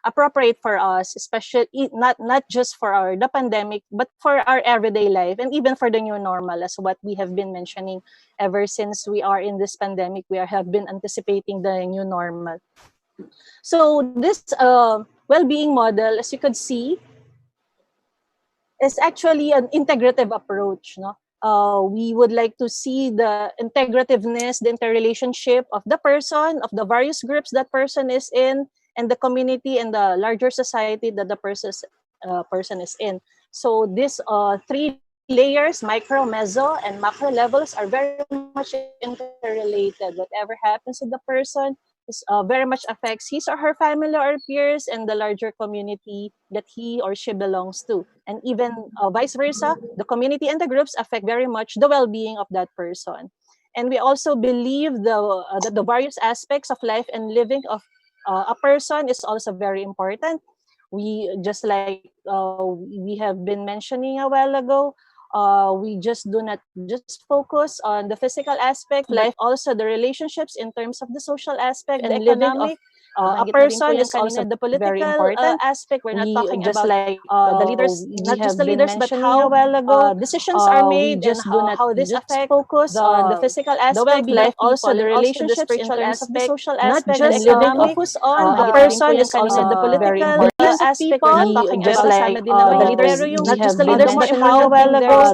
appropriate for us, especially not just for the pandemic, but for our everyday life and even for the new normal, as what we have been mentioning ever since we are in this pandemic. We have been anticipating the new normal. So this well-being model, as you could see, is actually an integrative approach. We would like to see the integrativeness, the interrelationship of the person, of the various groups that person is in, and the community and the larger society that the person is in. So these 3 layers, micro, meso, and macro levels, are very much interrelated. Whatever happens to the person very much affects his or her family or peers and the larger community that he or she belongs to. And even vice versa, the community and the groups affect very much the well-being of that person. And we also believe that the various aspects of life and living of a person is also very important. We, just like we have been mentioning a while ago, we just do not just focus on the physical aspect, life, also the relationships in terms of the social aspect and economic. A person is also the political aspect. We're not talking just about like the leaders, not just the leaders, but how decisions are made, just and how this affects focus on the physical aspect, life, also the relationships in terms of the social aspect, not just living focus on the person is also the political aspect. We're not talking just like the leaders, not just the leaders, but how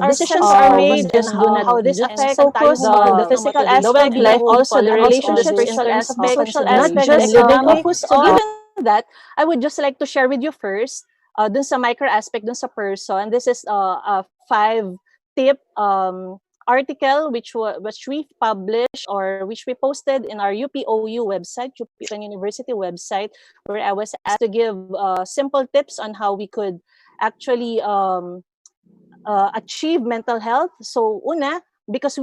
decisions are made and how this affects focus on the physical aspect, life, also the relationships in terms of the social aspect, not just focus on. So given that, I would just like to share with you first, dun sa micro aspect, dun sa person. This is a 5-tip article which we published, or which we posted in our UPOU website, UP University website, where I was asked to give simple tips on how we could actually achieve mental health. So una, because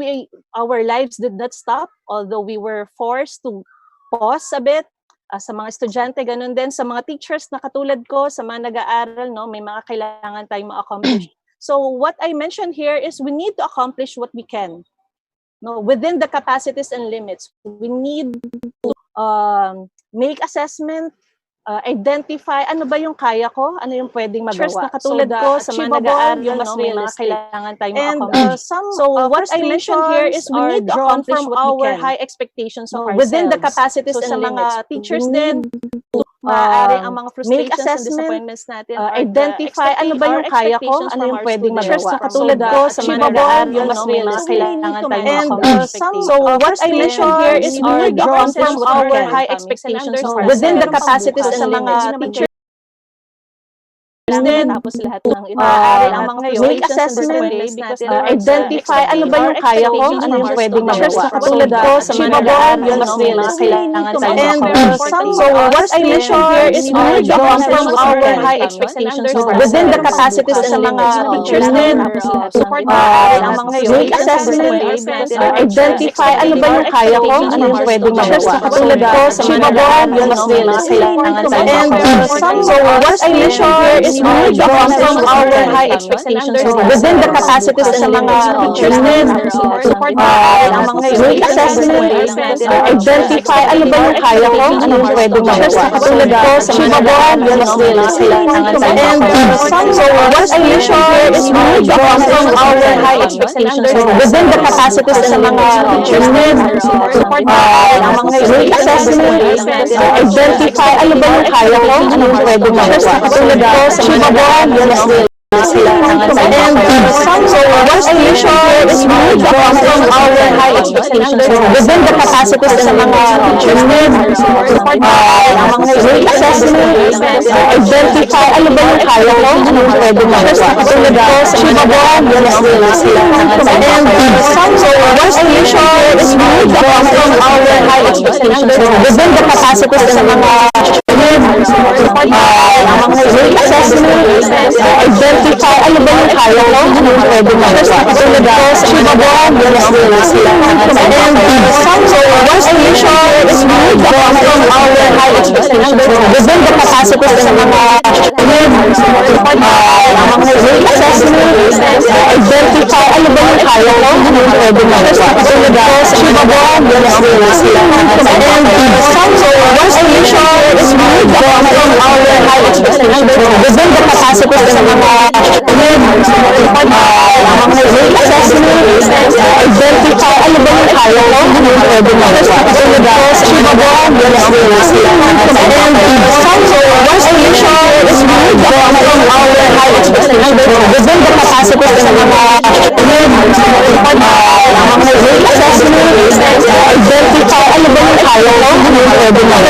our lives did not stop, although we were forced to pause a bit. Sa mga estudyante, ganun din. Sa mga teachers na katulad ko, sa mga nag-aaral, may mga kailangan tayong ma-accomplish. So what I mentioned here is we need to accomplish what we can, within the capacities and limits. We need to make assessment, identify ano ba yung kaya ko, ano yung pwedeng magawa. Na katulad ko sa mga nag-aaral, may mga kailangan tayong ma-accomplish. So what I mentioned here is we need to accomplish our high expectations of ourselves. Within the capacities and limits. Sa mga teachers din, ang mga frustrations and disappointments natin, identify ano ba yung kaya ko, ano yung pwedeng magawa. Na katulad ko sa mga nag-aaral, may mga kailangan tayong ma-accomplish. So what I mentioned here is we need to accomplish our high expectations of ourselves. Within the capacities sa mga teachers din, tapos lahat ng ang mga make assessment, identify ano ba yung kaya ko, ano yung pwedeng magawa. Katulad ko sa mga nag-aaral, may mga kailangan tayong ma-accomplish. So what I mentioned here is we need to accomplish our high expectations within the capacities sa mga teachers din, support ang mga make assessment, identify ano ba yung kaya ko, ano yung pwedeng magawa. Katulad ko sa mga nag-aaral, may mga kailangan tayong ma-accomplish. So what I mentioned here is we need to accomplish our high expectations within the capacities sa mga teachers din, support ang mga make assessment, identify ano ba yung kaya ko, ano yung pwedeng magawa. Katulad ko sa mga nag-aaral, may mga kailangan tayong ma-accomplish. So what I mentioned here is we need to accomplish our high expectations within the capacities sa mga teachers din, support ang mga make assessment, identify ano ba yung kaya ko, ano yung pwedeng magawa. Katulad ko sa mga nag-aaral, may mga kailangan tayong ma-accomplish. So what I mentioned here is we need to accomplish our high expectations within the capacities sa mga teachers din, support ang mga make assessment, identify ano ba yung kaya ko, ano yung pwedeng magawa. Katulad ko sa mga nag-aaral, may mga kailangan tayong ma-accomplish. So what I mentioned here is we need to accomplish our high expectations within the capacities sa mga support ang mga make assessment, identify ano ba yung kaya ko, ano yung pwedeng magawa. Katulad ko sa mga nag-aaral, may mga kailangan tayong ma-accomplish. So what I mentioned here is we need to accomplish our high expectations within the capacities sa mga support ang mga make assessment, identify ano ba yung kaya ko, ano yung pwedeng magawa. Katulad ko sa mga nag-aaral, may mga kailangan tayong ma-accomplish. So what I mentioned here is we need to accomplish napapasok ko sa mga assessment, identify, ano ba yung kaya ko, ano yung pwede mo. Achievable, once the issue is good, our high expectation, then napapasok ko sa mga assessment, identify, ano ba yung kaya ko, ano yung pwede mo.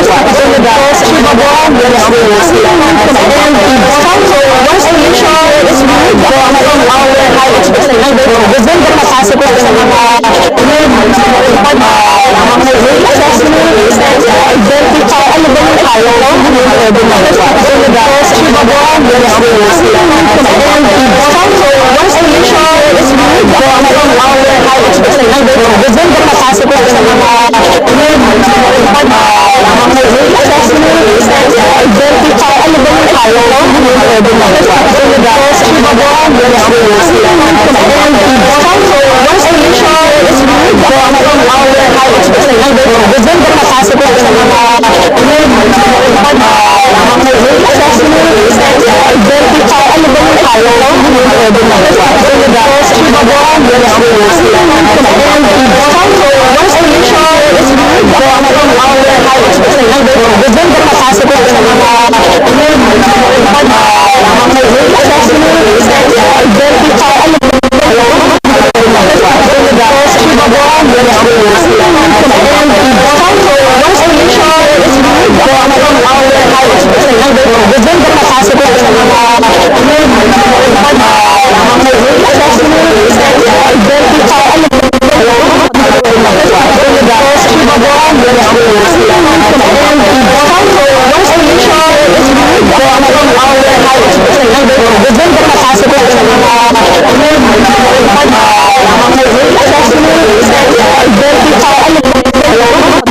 Achievable, once the issue is good, our high expectation, then napapasok ko sa mga assessment, identify, ano ba yung kaya ko, ano yung pwede mo. Achievable, once the issue is good, our high expectation, then napapasok ko sa mga identify, ano ba yung kaya ko, ano yung pwede mo. Achievable, once the issue is good, our high expectation, then napapasok ko sa mga identify, ano ba yung kaya ko, ano yung pwede mo. Achievable, once the issue is good, our high expectation, then napapasok ko sa mga identify, ano ba yung kaya ko, once the issue is good, our high expectation, then napapasok ko sa mga identify, ano ba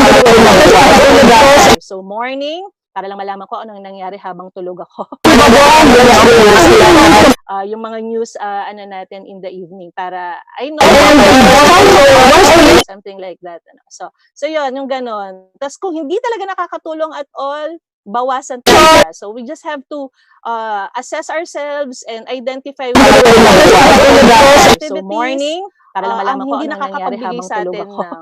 So morning, para lang malaman ko anong nangyari habang tulog ako. Yung mga news ano natin in the evening para I know something like that. So yun, yung ganon. Tapos kung hindi talaga nakakatulong at all, bawasan talaga. So we just have to assess ourselves and identify so morning, para lang malaman ko anong nangyari habang tulog ako.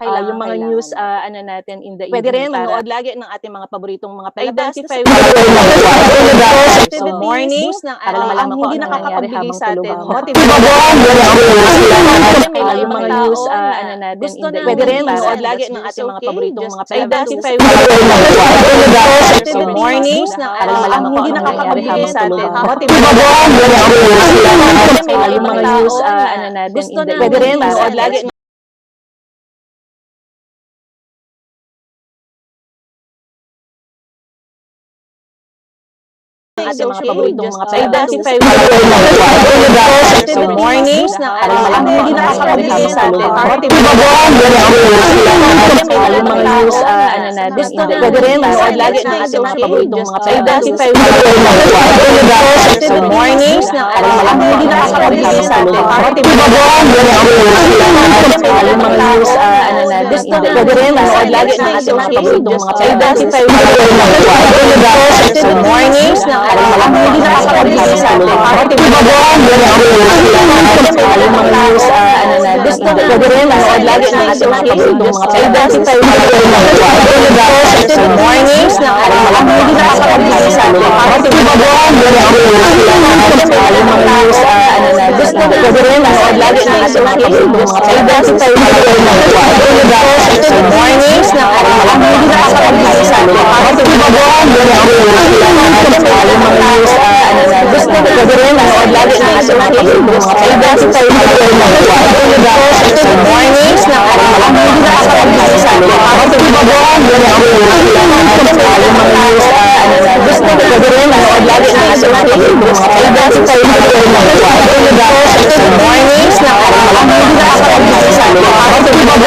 Yung mga news ano natin in the evening. Pwede rin manood lagi ng ating mga paboritong mga palabas. Identify so morning, para lang malaman ko anong nangyari habang tulog ako. Yung mga news ano natin in the evening. Pwede rin manood lagi ng ating mga paboritong mga palabas. Identify so morning, para lang malaman ko anong nangyari habang tulog ako. Yung mga news ano natin in the pwede rin manood lagi ng ating mga paboritong mga identify so morning, para lang malaman ko anong nangyari habang tulog ako. Yung mga news ano natin in the pwede rin manood lagi ng ating mga paboritong mga identify so morning, para lang malaman ko anong nangyari habang tulog ako. Yung mga news ano natin in the pwede rin manood lagi ng ating mga paboritong mga identify so morning, para lang malaman ko anong nangyari habang tulog ako. Yung mga news ano natin in the pwede rin manood lagi ng ating mga paboritong mga identify so morning, para lang malaman ko anong nangyari habang tulog ako. Yung mga news ano natin in the pwede rin manood lagi ng ating mga paboritong mga identify so morning, para lang malaman ko anong nangyari habang tulog ako. Yung mga news ano natin in the pwede rin manood lagi ng ating mga paboritong mga identify so morning, para lang malaman ko anong nangyari habang tulog ako. Yung mga news ano natin in the pwede rin manood lagi ng ating mga paboritong mga identify so morning, para lang malaman ko anong nangyari habang tulog ako.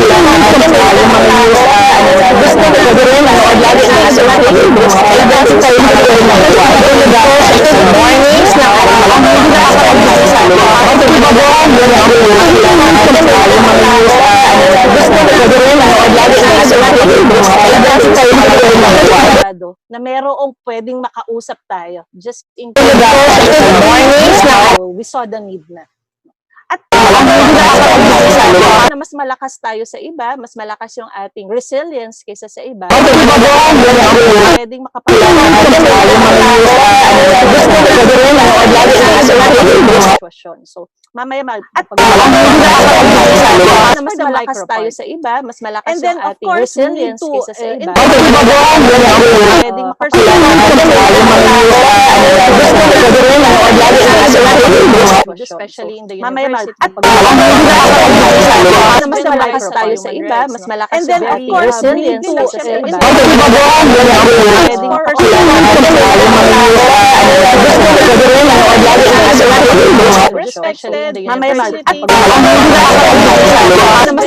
Yung mga news ano natin sigurado na merong pwedeng makausap tayo. Just in Good morning. we saw the need na. At na mas malakas tayo sa iba, mas malakas yung ating resilience kaysa sa iba, pwedeng sitwasyon. So, mamaya at na mas malakas tayo sa iba, mas malakas yung ating resilience kaysa sa iba, pwedeng especially in the university. At mas malakas tayo sa iba, mas malakas yung ating resilience kaysa sa iba, especially mamaya mas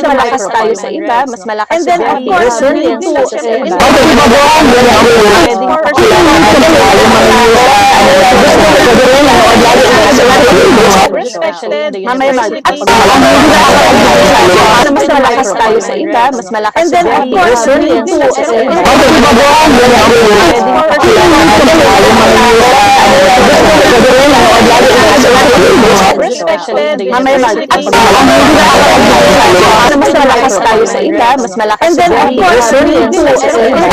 malakas tayo sa iba, mas malakas yung ating resilience kaysa sa iba, mamaya mas malakas tayo sa iba, mas malakas yung ating resilience kaysa sa iba, mamaya mas malakas tayo sa iba, mas malakas yung ating resilience kaysa sa iba,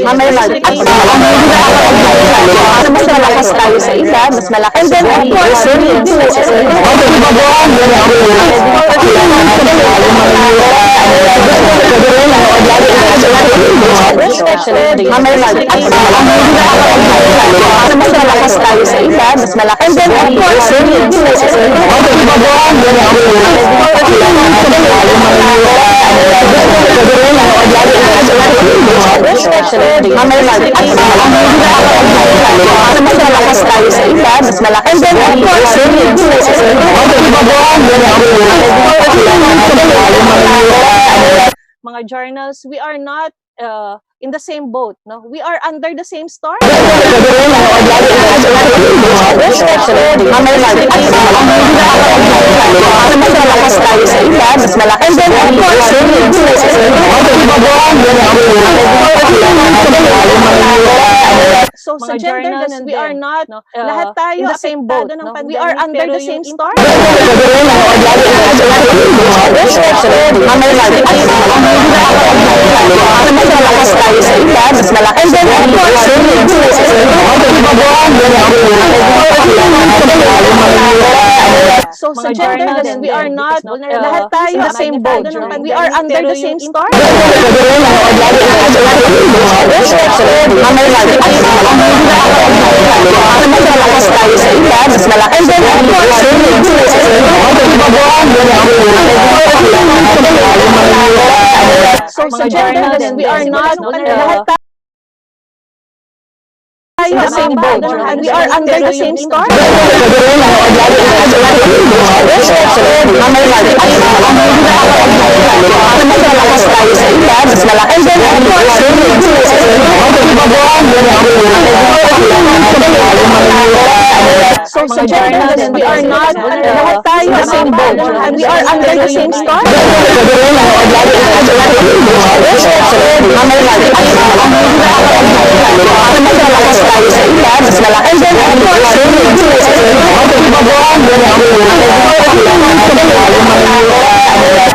mamaya mas malakas tayo sa iba, mas malakas yung ating resilience kaysa sa iba, mas malakas tayo sa iba, mas malakas yung ating resilience kaysa sa iba, mas malakas tayo sa iba, mas malakas yung ating resilience kaysa sa iba. Mga journals, we are not in the same boat, no? We are under the same storm. Mas malakas tayo sa iba, mas malakas yung ating resilience kaysa sa iba. So sa gender, we are not lahat tayo in the same boat, no? We are under the same storm. Mas malakas tayo sa iba, mas malakas yung ating resilience kaysa sa iba. So sa gender, we are not lahat tayo in the same boat, no? We are under the same storm. Mas malakas tayo sa iba, mas malakas yung ating resilience kaysa sa iba. So sa gender, we are not lahat tayo in the same boat, no? We are under the same storm. Mas malakas tayo sa iba, mas malakas yung ating resilience kaysa sa iba. So sa gender, we are not lahat tayo in the same boat, no? We are under the same storm. Mas malakas tayo sa iba, mas malakas yung ating resilience kaysa sa iba.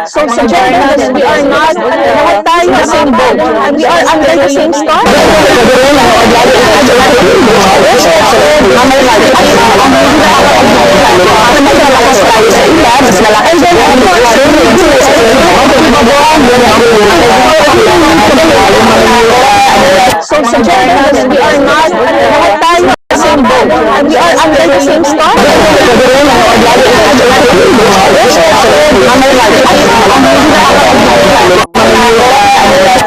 So sa gender, we are not lahat tayo in the same boat, no? We are under the same storm. Mas malakas tayo sa iba, mas malakas yung ating resilience kaysa sa iba. So sa gender, we are not lahat tayo in the same boat, no? We are under the same storm.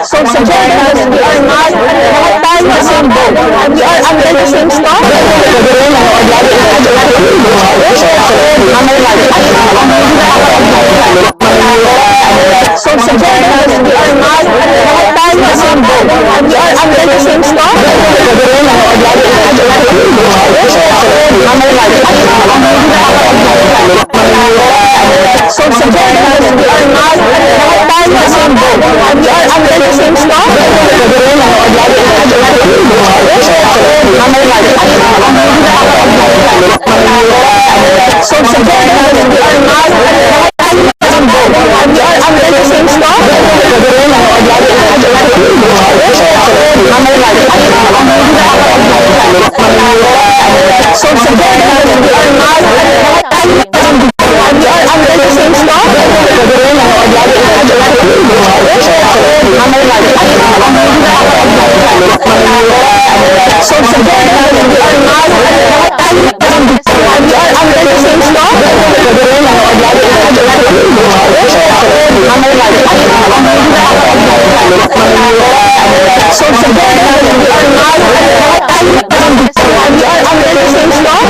So sa gender, we are not lahat tayo in the same boat, no? We are under the same storm. So sa gender, we are not lahat tayo in the same boat, no? We are under the same storm. under the same stop. So together we are not under the same stop. So together we are not under the same stop. So together we are not under the same stop.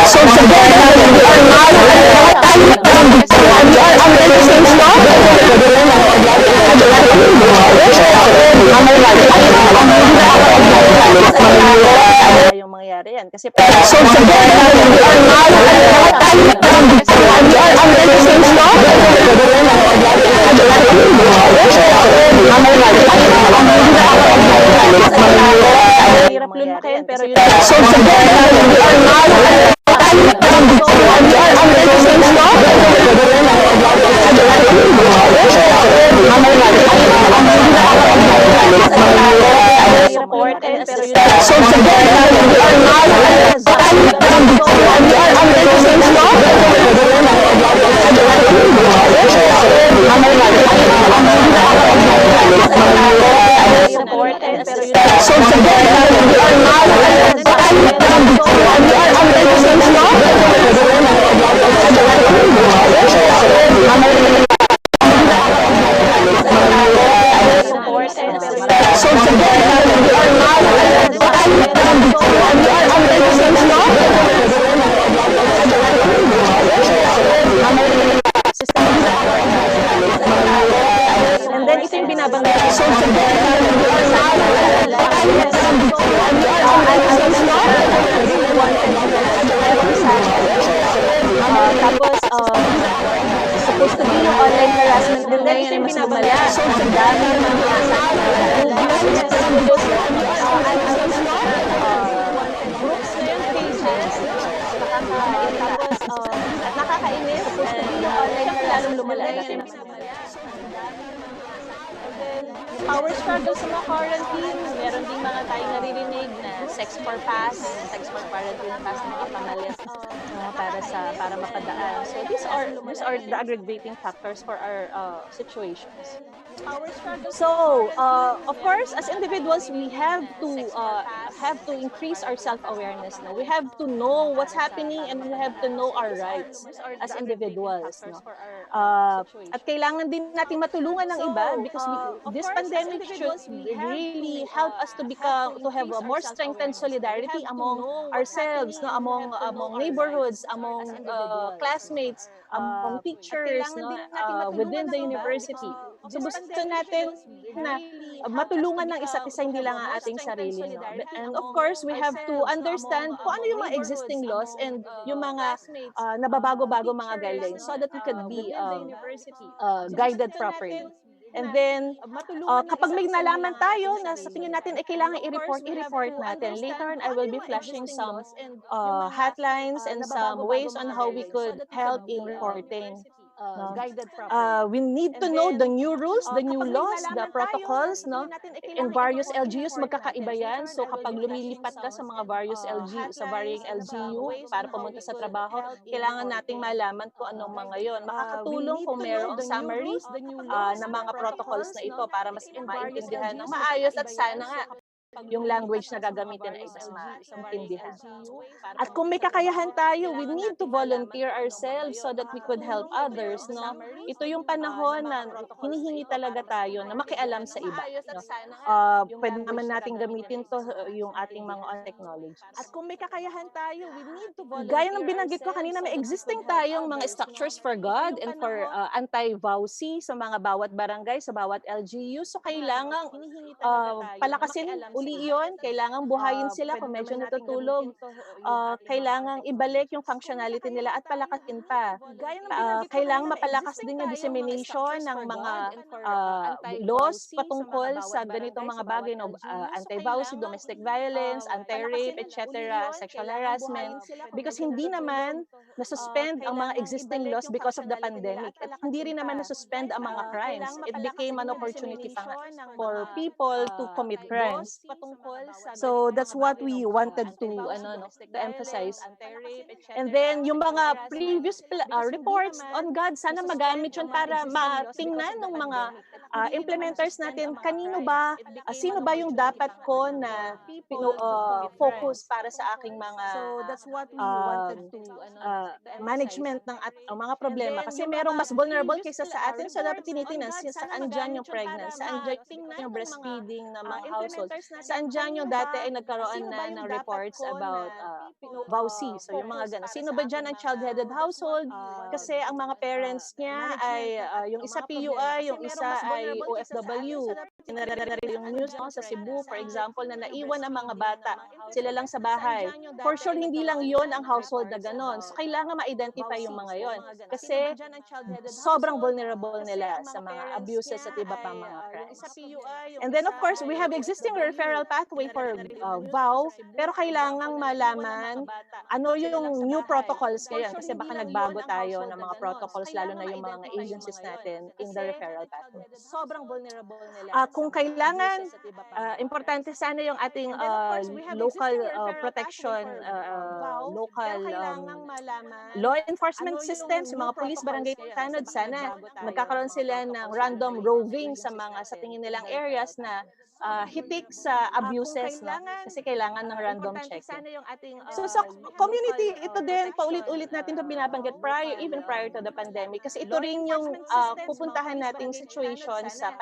So together we are not under the same stop. Yung mangyari yan. Kasi So together we are not under the same stop. hirap lumakin, pero yun So together we are not under the same stop. support and So together we are not under the same stop. support and So together we are not under the same stop. So together we are not under the same stop. and then ito yung binabanggit ko. So together we are not under the same stop. Tapos, supposed to be yung online harassment din ngayon ay mas lumala. Ang dami ng mga groups ngayon, pages, tapos nakakainis, lalong lumala. Power struggle sa mga quarantine, meron din mga tayong naririnig na sex for pass, sex for quarantine pass na kapamalit para mapadaan. So these are the aggregating factors for our situations. So, of course, as individuals, we have to increase our self-awareness. No? We have to know what's happening and we have to know our rights as individuals. No? At kailangan din natin matulungan ng iba because this pandemic should really help us to have a more strengthened solidarity among ourselves, no? among neighborhoods, among classmates, among teachers, no? Within the university. So gusto natin na matulungan ng isa't isa, hindi lang ang ating sarili. No? And of course, we have to understand kung ano yung mga existing laws and yung mga nababago-bago mga guidelines so that we could be guided properly. And then, kapag may nalaman tayo na sa tingin natin ay kailangan i-report natin. Later on, I will be flashing some hotlines and some ways on how we could help in reporting. We need to know the new rules, the new laws, the protocols, no? In various LGUs, magkakaiba yan. So kapag lumilipat ka sa mga various sa varying LGU para pumunta sa trabaho, kailangan nating malaman kung anong mga yon. Makakatulong kung mayroong summary na mga protocols na ito para mas maintindihan ng maayos at sana nga yung language na gagamitin ay mas maintindihan. At kung may kakayahan tayo, we need to volunteer ourselves so that we could help others. No? Ito yung panahon na hinihingi talaga tayo na makialam sa iba. No? Pwede naman natin gamitin to yung ating mga technologies. At kung may kakayahan tayo, we need to volunteer. Gaya ng binanggit ko kanina, may existing tayong mga structures for God and for anti-VAUSI sa mga bawat barangay, sa bawat LGU. So kailangang palakasin uli iyon, kailangang buhayin sila kung medyo natutulog, kailangang ibalik yung functionality nila at palakasin pa. Kailangang mapalakas din yung dissemination ng mga laws patungkol sa ganitong mga bagay, no? Anti-VAUSI, domestic violence, anti-rape, etc., sexual harassment, because hindi naman nasuspend ang mga existing laws because of the pandemic. At hindi rin naman nasuspend ang mga crimes. It became an opportunity for people to commit crimes. So that's what we wanted to emphasize. And then yung mga previous reports on God, sana magamit yun para matingnan ng mga implementers natin, sino ba yung dapat ko na focus para sa aking mga management ng mga problema. Kasi merong mas vulnerable kaysa sa atin, so dapat tinitingnan saan dyan yung pregnancy, saan dyan yung breastfeeding ng mga household, saan dyan yung dati ay nagkaroon na ng reports about VAUSI. So yung mga gano'n. Sino ba dyan ang child-headed household? Kasi ang mga parents niya ay yung isa PUI, yung isa ay OFW. Yung news sa Cebu, for example, na naiwan ang mga bata. Sila lang sa bahay. For sure, hindi lang yon ang household na gano'n. So kailangan ma-identify yung mga yon. Kasi sobrang vulnerable nila sa mga abuses at iba pang mga crimes. And then of course, we have existing referral pathway for VAU, pero kailangang malaman ano yung new protocols ngayon, kasi baka nagbago tayo ng mga protocols, lalo na yung mga agencies natin in the referral pathway. Sobrang vulnerable nila. Kung kailangan, importante sana yung ating local protection, local law enforcement systems, yung mga police, barangay tanod, sana magkakaroon sila ng random roving sa tingin nilang areas na hitik sa abuses, no? Kasi kailangan ng random checking. So sa community, ito din, paulit-ulit natin ito binabanggit even prior to the pandemic, kasi ito rin yung pupuntahan nating situation sa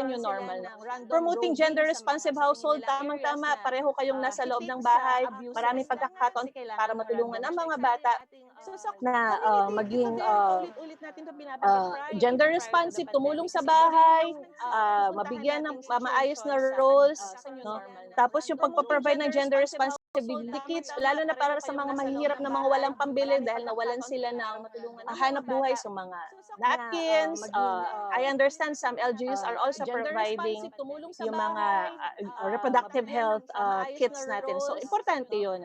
new normal na. Promoting gender-responsive household, tamang-tama, pareho kayong nasa loob ng bahay, maraming pagkakataon para matulungan ang mga bata na maging gender-responsive, tumulong sa bahay, mabigyan ng maayos na roles, no? Tapos yung pagpaprovide ng gender responsibility kits, lalo na para sa mga mahihirap na mga walang pambili dahil nawalan sila ng hanap buhay, so mga napkins. I understand some LGUs are also providing yung mga reproductive health kits natin. So importante yun.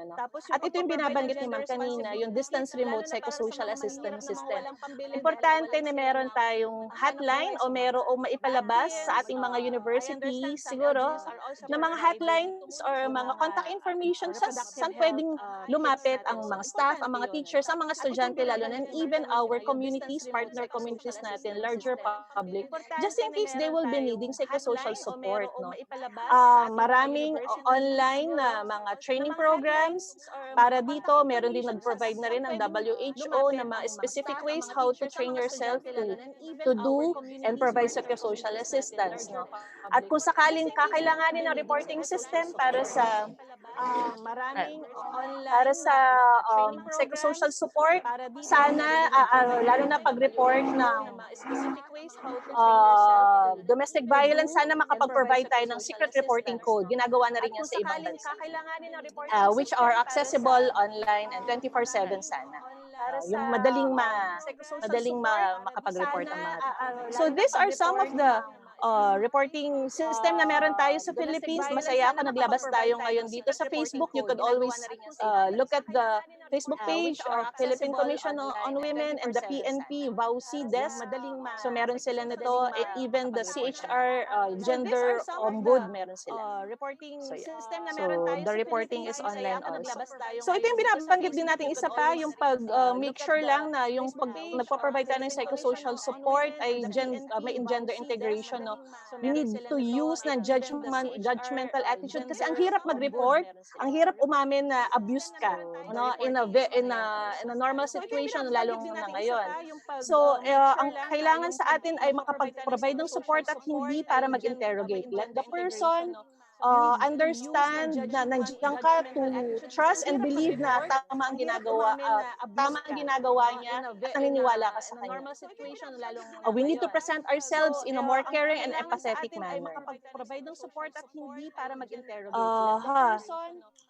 At ito yung binabanggit ni Ma'am kanina, yung distance remote psychosocial assistance system. Importante na meron tayong hotline o maipalabas sa ating mga universities, siguro, na mga hotlines or mga contact information saan pwedeng lumapit ang mga staff, ang mga teachers, ang mga estudyante, lalo na even our communities, partner communities natin, larger public, just in case they will be needing psychosocial support. No? Maraming online na mga training programs para dito. Meron din nag-provide na rin ang WHO na mga specific ways how to train yourself to do and provide psychosocial assistance. No? At kung sakaling kakailanganin ng reporting system para sa psychosocial support, sana lalo na pag-report ng domestic violence, sana makapag-provide tayo ng secret reporting code. Ginagawa na rin yan sa ibang bansa, which are accessible online and 24/7 sana. Yung madaling makapag-report ang mga. So these are some of the reporting system na meron tayo sa Philippines. Masaya ako, naglabas tayo ngayon dito sa Facebook. You could always look at the Facebook page of Philippine Commission on Women and the PNP VAUSI desk. So meron sila nito, even the CHR gender ombud meron sila. So, yeah. So the reporting is online also. So ito yung binabanggit din natin isa pa, yung make sure lang na yung nagpo-provide tayo ng psychosocial support ay may gender integration. No? You need to use ng judgmental attitude, kasi ang hirap mag-report, ang hirap umamin na abused ka, no? in a normal situation, lalo na ngayon. So ang kailangan sa atin ay makapag-provide ng support at hindi para mag-interrogate. Let the person understand na nandiyan ka to trust and believe na tama ang ginagawa niya at naniniwala ka sa kanya. We need to present ourselves in a more caring and empathetic manner.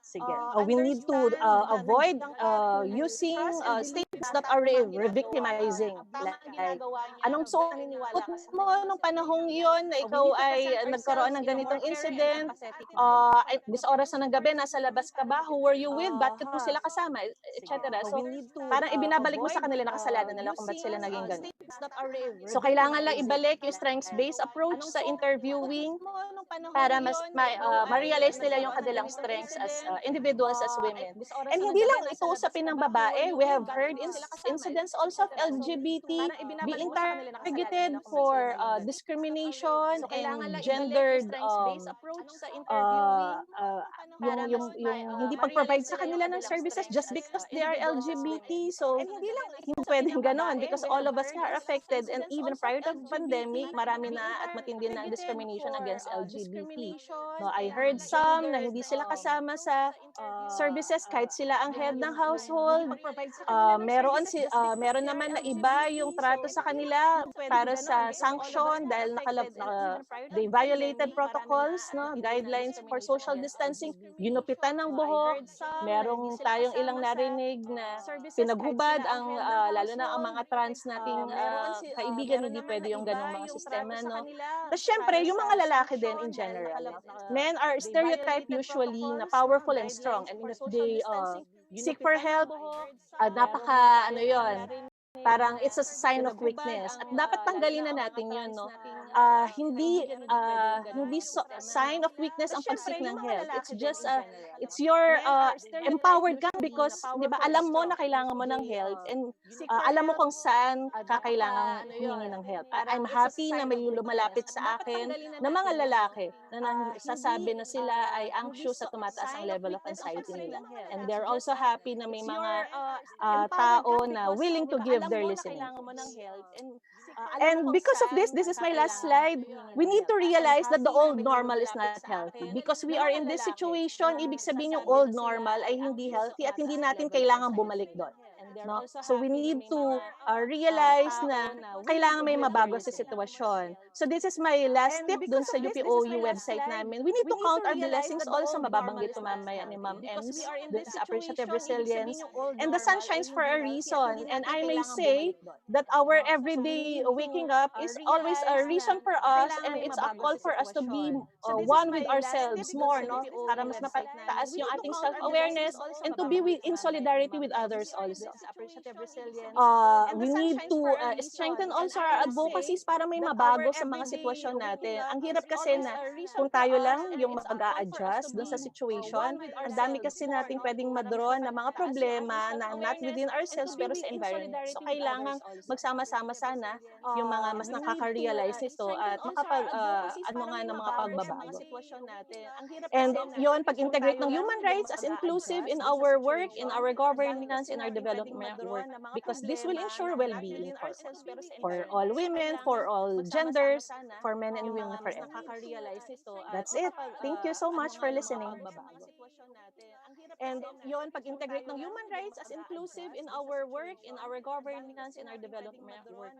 Sige. We need to avoid using statements that are re-victimizing. Like, anong suot mo nung panahong iyon na ikaw ay nagkaroon ng ganitong incident? This oras na ng gabi, nasa labas ka ba? Who were you with? Bakit mo sila kasama? Etc. So, parang ibinabalik mo sa kanila na kasalanan nila kung ba't sila naging ganun. So, kailangan lang ibalik yung strengths-based approach sa interviewing para mas ma-realize nila yung kanilang strengths as individuals, as women. And hindi lang ito usapin ng babae. We have heard incidents also of LGBT being targeted for discrimination and gendered yung hindi pag-provide sa kanila ng services just because they are LGBT. So, hindi pwedeng ganon because all of us are affected, and even prior to the pandemic, marami na at matindi na ang discrimination against LGBT. No, I heard some na hindi sila kasama sa services kahit sila ang head ng household. Meron naman na iba yung trato sa kanila para sa sanction dahil they violated protocols, no, guidelines for social distancing, ginupitan ng buhok. Merong tayong ilang narinig na pinaghubad ang lalo na ang mga trans nating kaibigan, hindi pwede yung ganung mga sistema, no. Tapos syempre, yung mga lalaki din in general. Men are stereotyped usually na powerful and strong, and if they seek for help, parang it's a sign of weakness. At dapat tanggalin na natin yun, no? Hindi sign of weakness ang pag-seek ng help. It's just, it's your empowered ka because, di ba, alam mo na kailangan mo ng help and alam mo kung saan kakailangan humingi ng help. I'm happy na may lumalapit sa akin na mga lalaki na sasabi na sila ay anxious at tumataas ang level of anxiety nila. And they're also happy na may mga tao na willing to give their listening. And because of this is my last slide, we need to realize that the old normal is not healthy. Because we are in this situation, ibig sabihin yung old normal ay hindi healthy at hindi natin kailangan bumalik doon. No? So we need to realize na kailangan may mabago sa sitwasyon. So this is my last tip dun sa UPOU website namin. We need to count our blessings also. Mababanggit ko mamaya ni Ma'am Ems. This is appreciative resilience. And the sun shines for a reason. And I may say that our everyday waking up is always a reason for us, and it's a call for us to be one with ourselves more, no? Para mas mapataas yung ating self-awareness and to be in solidarity with others also. We need to strengthen also our advocacies para may mabago sa mga sitwasyon natin. Ang hirap kasi na kung tayo lang yung mag-a-adjust dun sa situation, ang dami kasi nating pwedeng madraw na mga problema na not within ourselves pero sa environment. So kailangan magsama-sama sana yung mga mas nakaka-realize nito at ng mga pagbabago. And yun, pag-integrate ng human rights as inclusive in our work, in our governance, in our development work, because this will ensure well-being for all women, for all genders, for men and women, for everyone. That's it. Thank you so much for listening. And yun, pag-integrate ng human rights as inclusive in our work, in our governance, in our development work.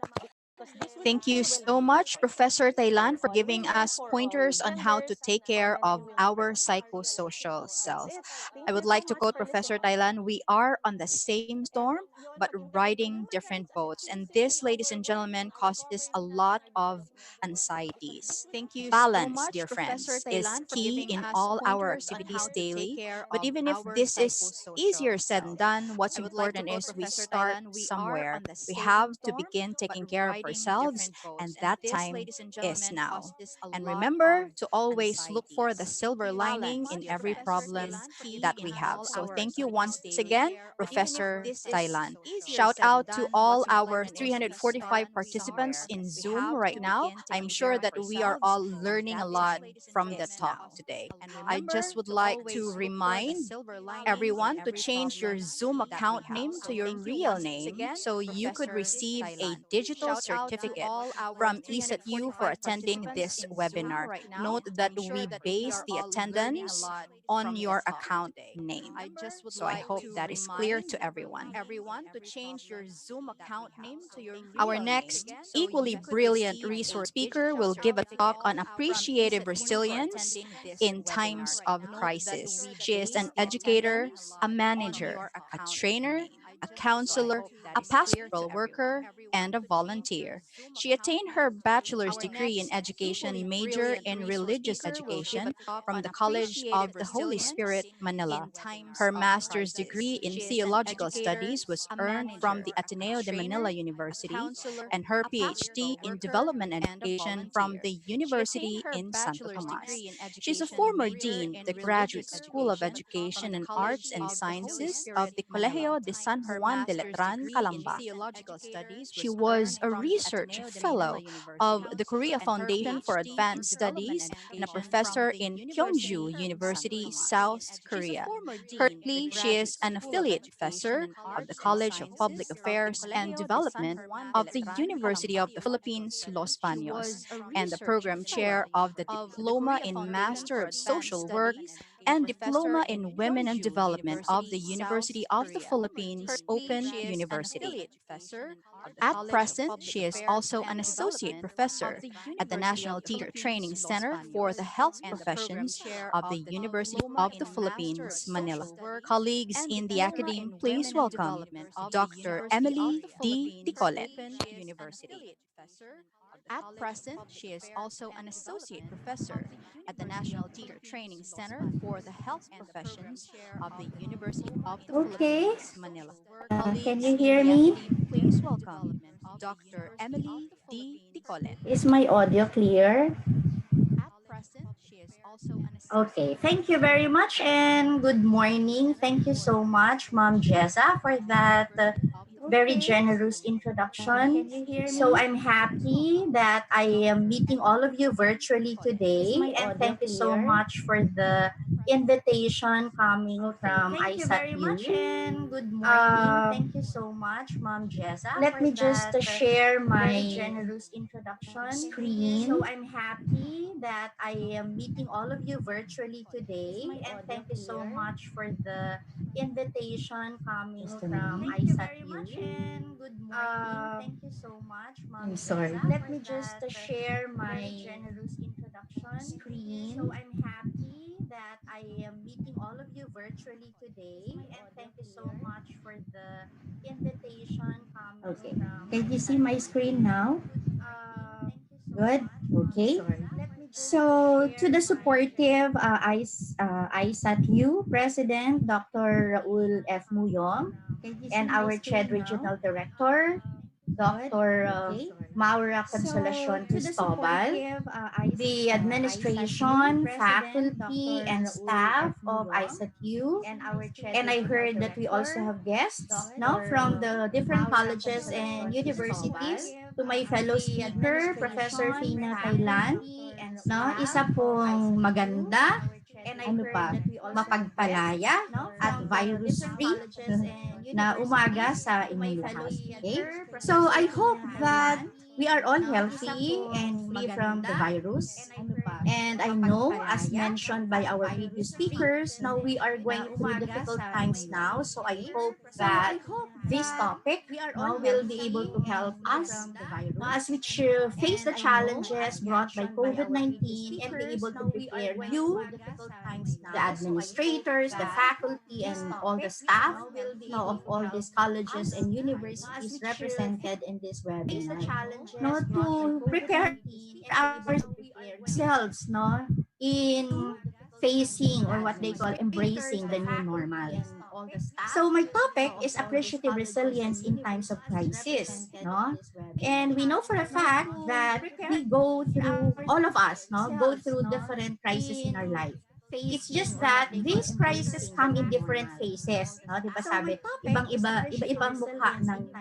Thank you so much, Professor Thailand, for giving us pointers on how to take care of our psychosocial self. I would like to quote Professor Thailand, "We are on the same storm, but riding different boats." And this, ladies and gentlemen, causes a lot of anxieties. Thank you Balance, so much, dear friends, Professor is Thailand, for key giving in us all our pointers on activities how to take daily. care But of even if our this is psychosocial easier said self. and done, what's I would like to important quote is we Professor start Thailand, "We are somewhere. on the We same have to storm, begin but taking care of riding ourselves, different boats." and And that this, time ladies and is gentlemen, now. causes a And lot remember of to always look for the anxieties. silver lining Balance, in dear every friends, problem is key that in we have. all So our thank you activities once daily. again, But even if Professor this is Thailand. easier Shout said and out to done, all what's our important is we 345 start participants somewhere. in We Zoom have right to now. begin I'm taking sure care of that we are ourselves, all and learning a that lot time from the is talk now. today. And I remember just would to like always to look for the remind silver lining in everyone to every change your problem Zoom that we account have. name So to your thank you real once name again, so you could Professor receive a Thailand. digital Shout out certificate from ESETU for attending this webinar. Note that we base the attendance on your account name. So I hope that is clear to everyone. Our next equally brilliant resource speaker will give a talk on appreciative resilience in times of crisis. She is an educator, a manager, a trainer, a counselor, a pastoral worker, and a volunteer. She attained her bachelor's degree in education major in religious education from the College of the Holy Spirit, Manila. Her master's degree in theological studies was earned from the Ateneo de Manila University, and her PhD in development education from the University in Santo Tomas. She's a former dean of the Graduate School of Education and Arts and Sciences of the Colegio de San Juan de Letran, Calamba. She was a research fellow of the Korea Foundation for Advanced Studies and a professor in Kyongju University, South Korea. Currently, she is an affiliate professor of the College of Public Affairs and Development of the University of the Philippines, Los Baños, and the program chair of the Diploma in Master of Social Work and Diploma in Women and Development of the University of the Philippines, Open University. At present, she is also an associate professor at the National Teacher Training Center for the Health Professions of the University of the Philippines, Manila. Colleagues in the academy, please welcome Dr. Emily D. Ticolet. At present, she is also an associate professor at the National Teacher Training Center for the Health Professions of the University of the Philippines, Manila. Can you hear me? Please welcome Dr. Emily D. Ticolet. Is my audio clear? Okay, thank you very much and good morning. Thank you so much, Ma'am Jessa, for that very generous introduction. So I'm happy that I am meeting all of you virtually today, and thank you so much for the invitation coming from ISAT-U. And good morning. Thank you so much, Ma'am Jessa. Let me just share my generous introduction screen. So I'm happy that I am meeting all of you virtually today, and thank you so much for the invitation coming from ISAT-U. And good morning. Thank you so much, Ma'am I'm sorry. Jessa, Let me just share my generous introduction screen. So I'm happy that I am meeting all of you virtually today, and thank you so much for the invitation coming Okay. from Can you see my screen now? Good. Okay. So to the supportive ISAT-U President Dr. Raul F. Muyong and our CHED Regional Director Dr. Maura Consolacion Cristobal, the administration, faculty, and staff of ISAT-U, and I heard that we also have guests now from the different colleges and universities. To my fellow speaker, Professor Fina Taylan, no, isa pong maganda, ano pa, mapagpalaya at virus-free na umaga sa inyong lahat. Okay? So I hope that we are all healthy and free from the virus. And I know, as mentioned by our previous speakers, now we are going through difficult times now. So I hope that this topic will be able to help us as we face the challenges brought by COVID-19 and be able to prepare you, the administrators, the faculty, and all the staff of all these colleges and universities represented in this webinar. To prepare ourselves in facing or what they call embracing the new normal. So my topic is appreciative resilience in times of crisis. And we know for a fact that we go through, all of us go through different crises in our life. It's just that these crises come in different phases. Di ba sabi, iba-ibang mukha ng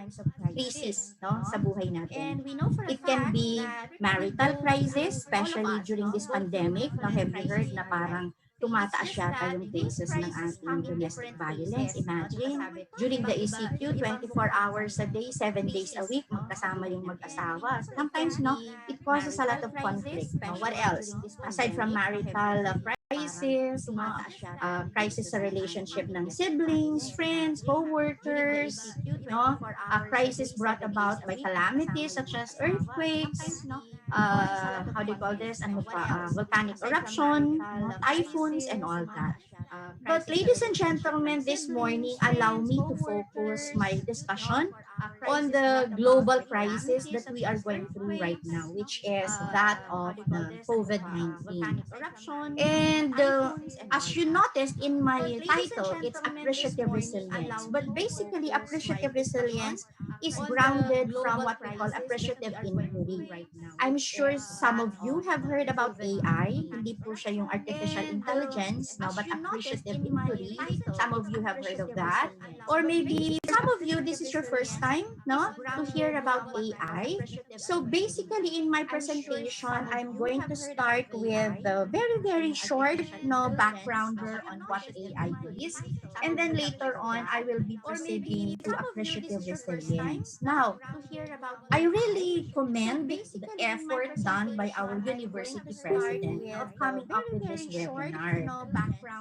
crisis sa buhay natin. It can be marital crisis, especially during this pandemic. Now, have you heard na parang tumataas yata yung cases ng ating domestic violence. Imagine, during the ECQ, 24 hours a day, 7 days a week, magkasama yung mag-asawa. Sometimes, it causes a lot of conflict. What else? Aside from marital crisis, crisis sa relationship ng siblings, friends, co-workers, crisis brought about by calamities such as earthquakes, how do you call this, volcanic eruption, typhoons, and all that. But ladies and gentlemen, this morning, allow me to focus my discussion on the global crisis that we are going through right now, which is that of the COVID-19. And as you noticed in my title, it's appreciative resilience. But basically, appreciative resilience is grounded from what we call appreciative inquiry. I'm sure some of you have heard about AI. Hindi po siya yung artificial intelligence, but appreciative inquiry. Some of you have heard of that. Or maybe some of you, this is your first time, to hear about AI. So basically, in my presentation, I'm going to start with a very, very short, backgrounder on what AI is. And then later on, I will be proceeding to appreciative resilience. Now, I really commend the effort done by our university president of coming up with this webinar.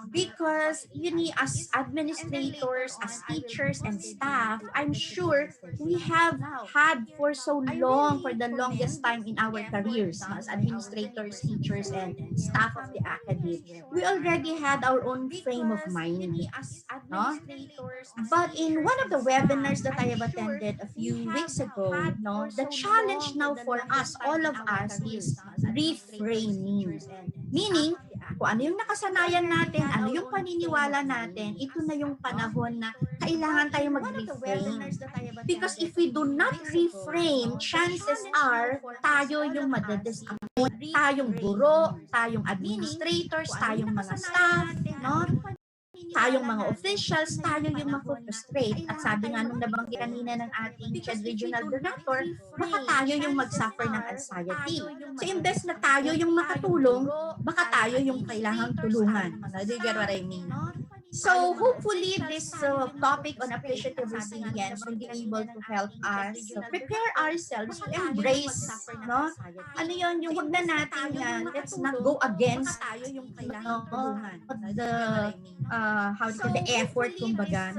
Because, as administrators, as teachers and staff, I'm sure we have had for so long, for the longest time in our careers, as administrators, teachers, and staff of the academy, we already had our own frame of mind. But in one of the webinars that I have attended a few weeks ago, the challenge now for us, all of us, is reframing. Meaning, kung ano yung nakasanayan natin, ano yung paniniwala natin, ito na yung panahon na kailangan tayo mag-reframe. Because if we do not reframe, chances are, tayo yung madadisappoint. Tayong guro, tayong administrators, tayong mga staff, tayong mga officials, tayo yung ma-frustrate. At sabi nga nung nabanggit kanina ng ating CHED Regional Director, baka tayo yung mag-suffer ng anxiety. So imbes na tayo yung makatulong, baka tayo yung kailangang tulungan. Do you get what I mean? So hopefully this topic on appreciative resilience will be able to help us prepare ourselves to embrace, ano yun, yung wag na natin yan, let's not go against the effort, kumbaga,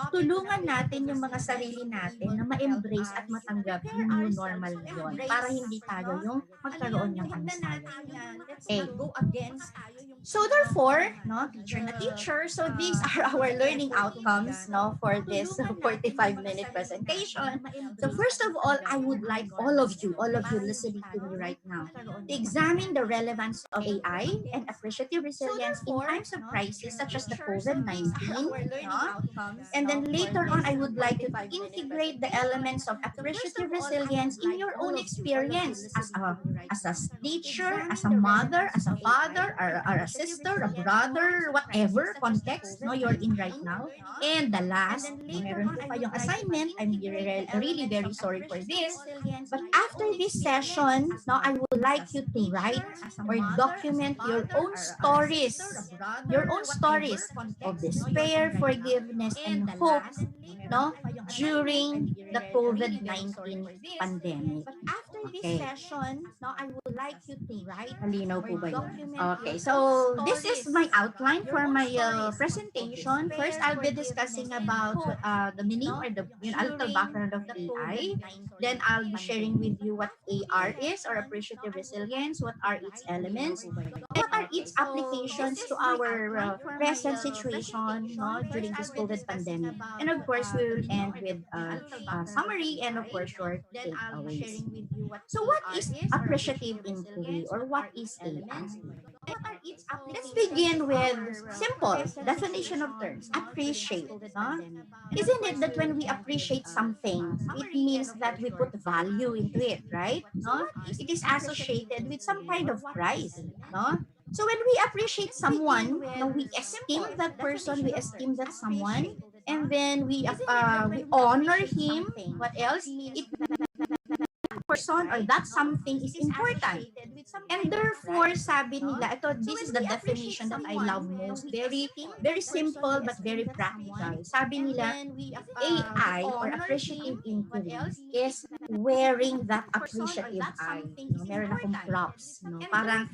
tulungan natin yung mga sarili natin na ma-embrace at matanggap yung new normal na yun para hindi tayo yung magkaroon ng anxiety. Okay. So therefore, teacher, so these are our learning outcomes for this 45-minute presentation. So first of all, I would like all of you listening to me right now to examine the relevance of AI and appreciative resilience in times of crisis such as the COVID-19. And then later on, I would like you to integrate the elements of appreciative resilience in your own experience as a teacher, as a mother, as a father, or a sister, a brother, whatever context you're in right now. And the last, meron pa yung assignment. I'm really very sorry for this. But after this session, I would like you to write or document your own stories of despair, forgiveness, and hope during the COVID-19 pandemic. After this session, I would like you to write. Malinaw po ba yun? Okay, so this is my outline for my presentation. First, I'll be discussing about the meaning or the little background of AI. Then I'll be sharing with you what AR is, or appreciative resilience, what are its elements, what are its applications to our present situation during this COVID pandemic. And of course, we will end with a summary and of course short takeaways. So what is appreciative inquiry, or what is AI? Let's begin with simple definition of terms. Appreciate. Isn't it that when we appreciate something, it means that we put value into it, right? It is associated with some kind of price. So when we appreciate someone, we esteem that person, we esteem that someone, and then we honor him. What else? It person or that something is important. And therefore, sabi nila, this is the definition that I love most. Very, very simple but very practical. Sabi nila, AI or appreciative inquiry is wearing that appreciative eye. No? Meron akong props. No? Parang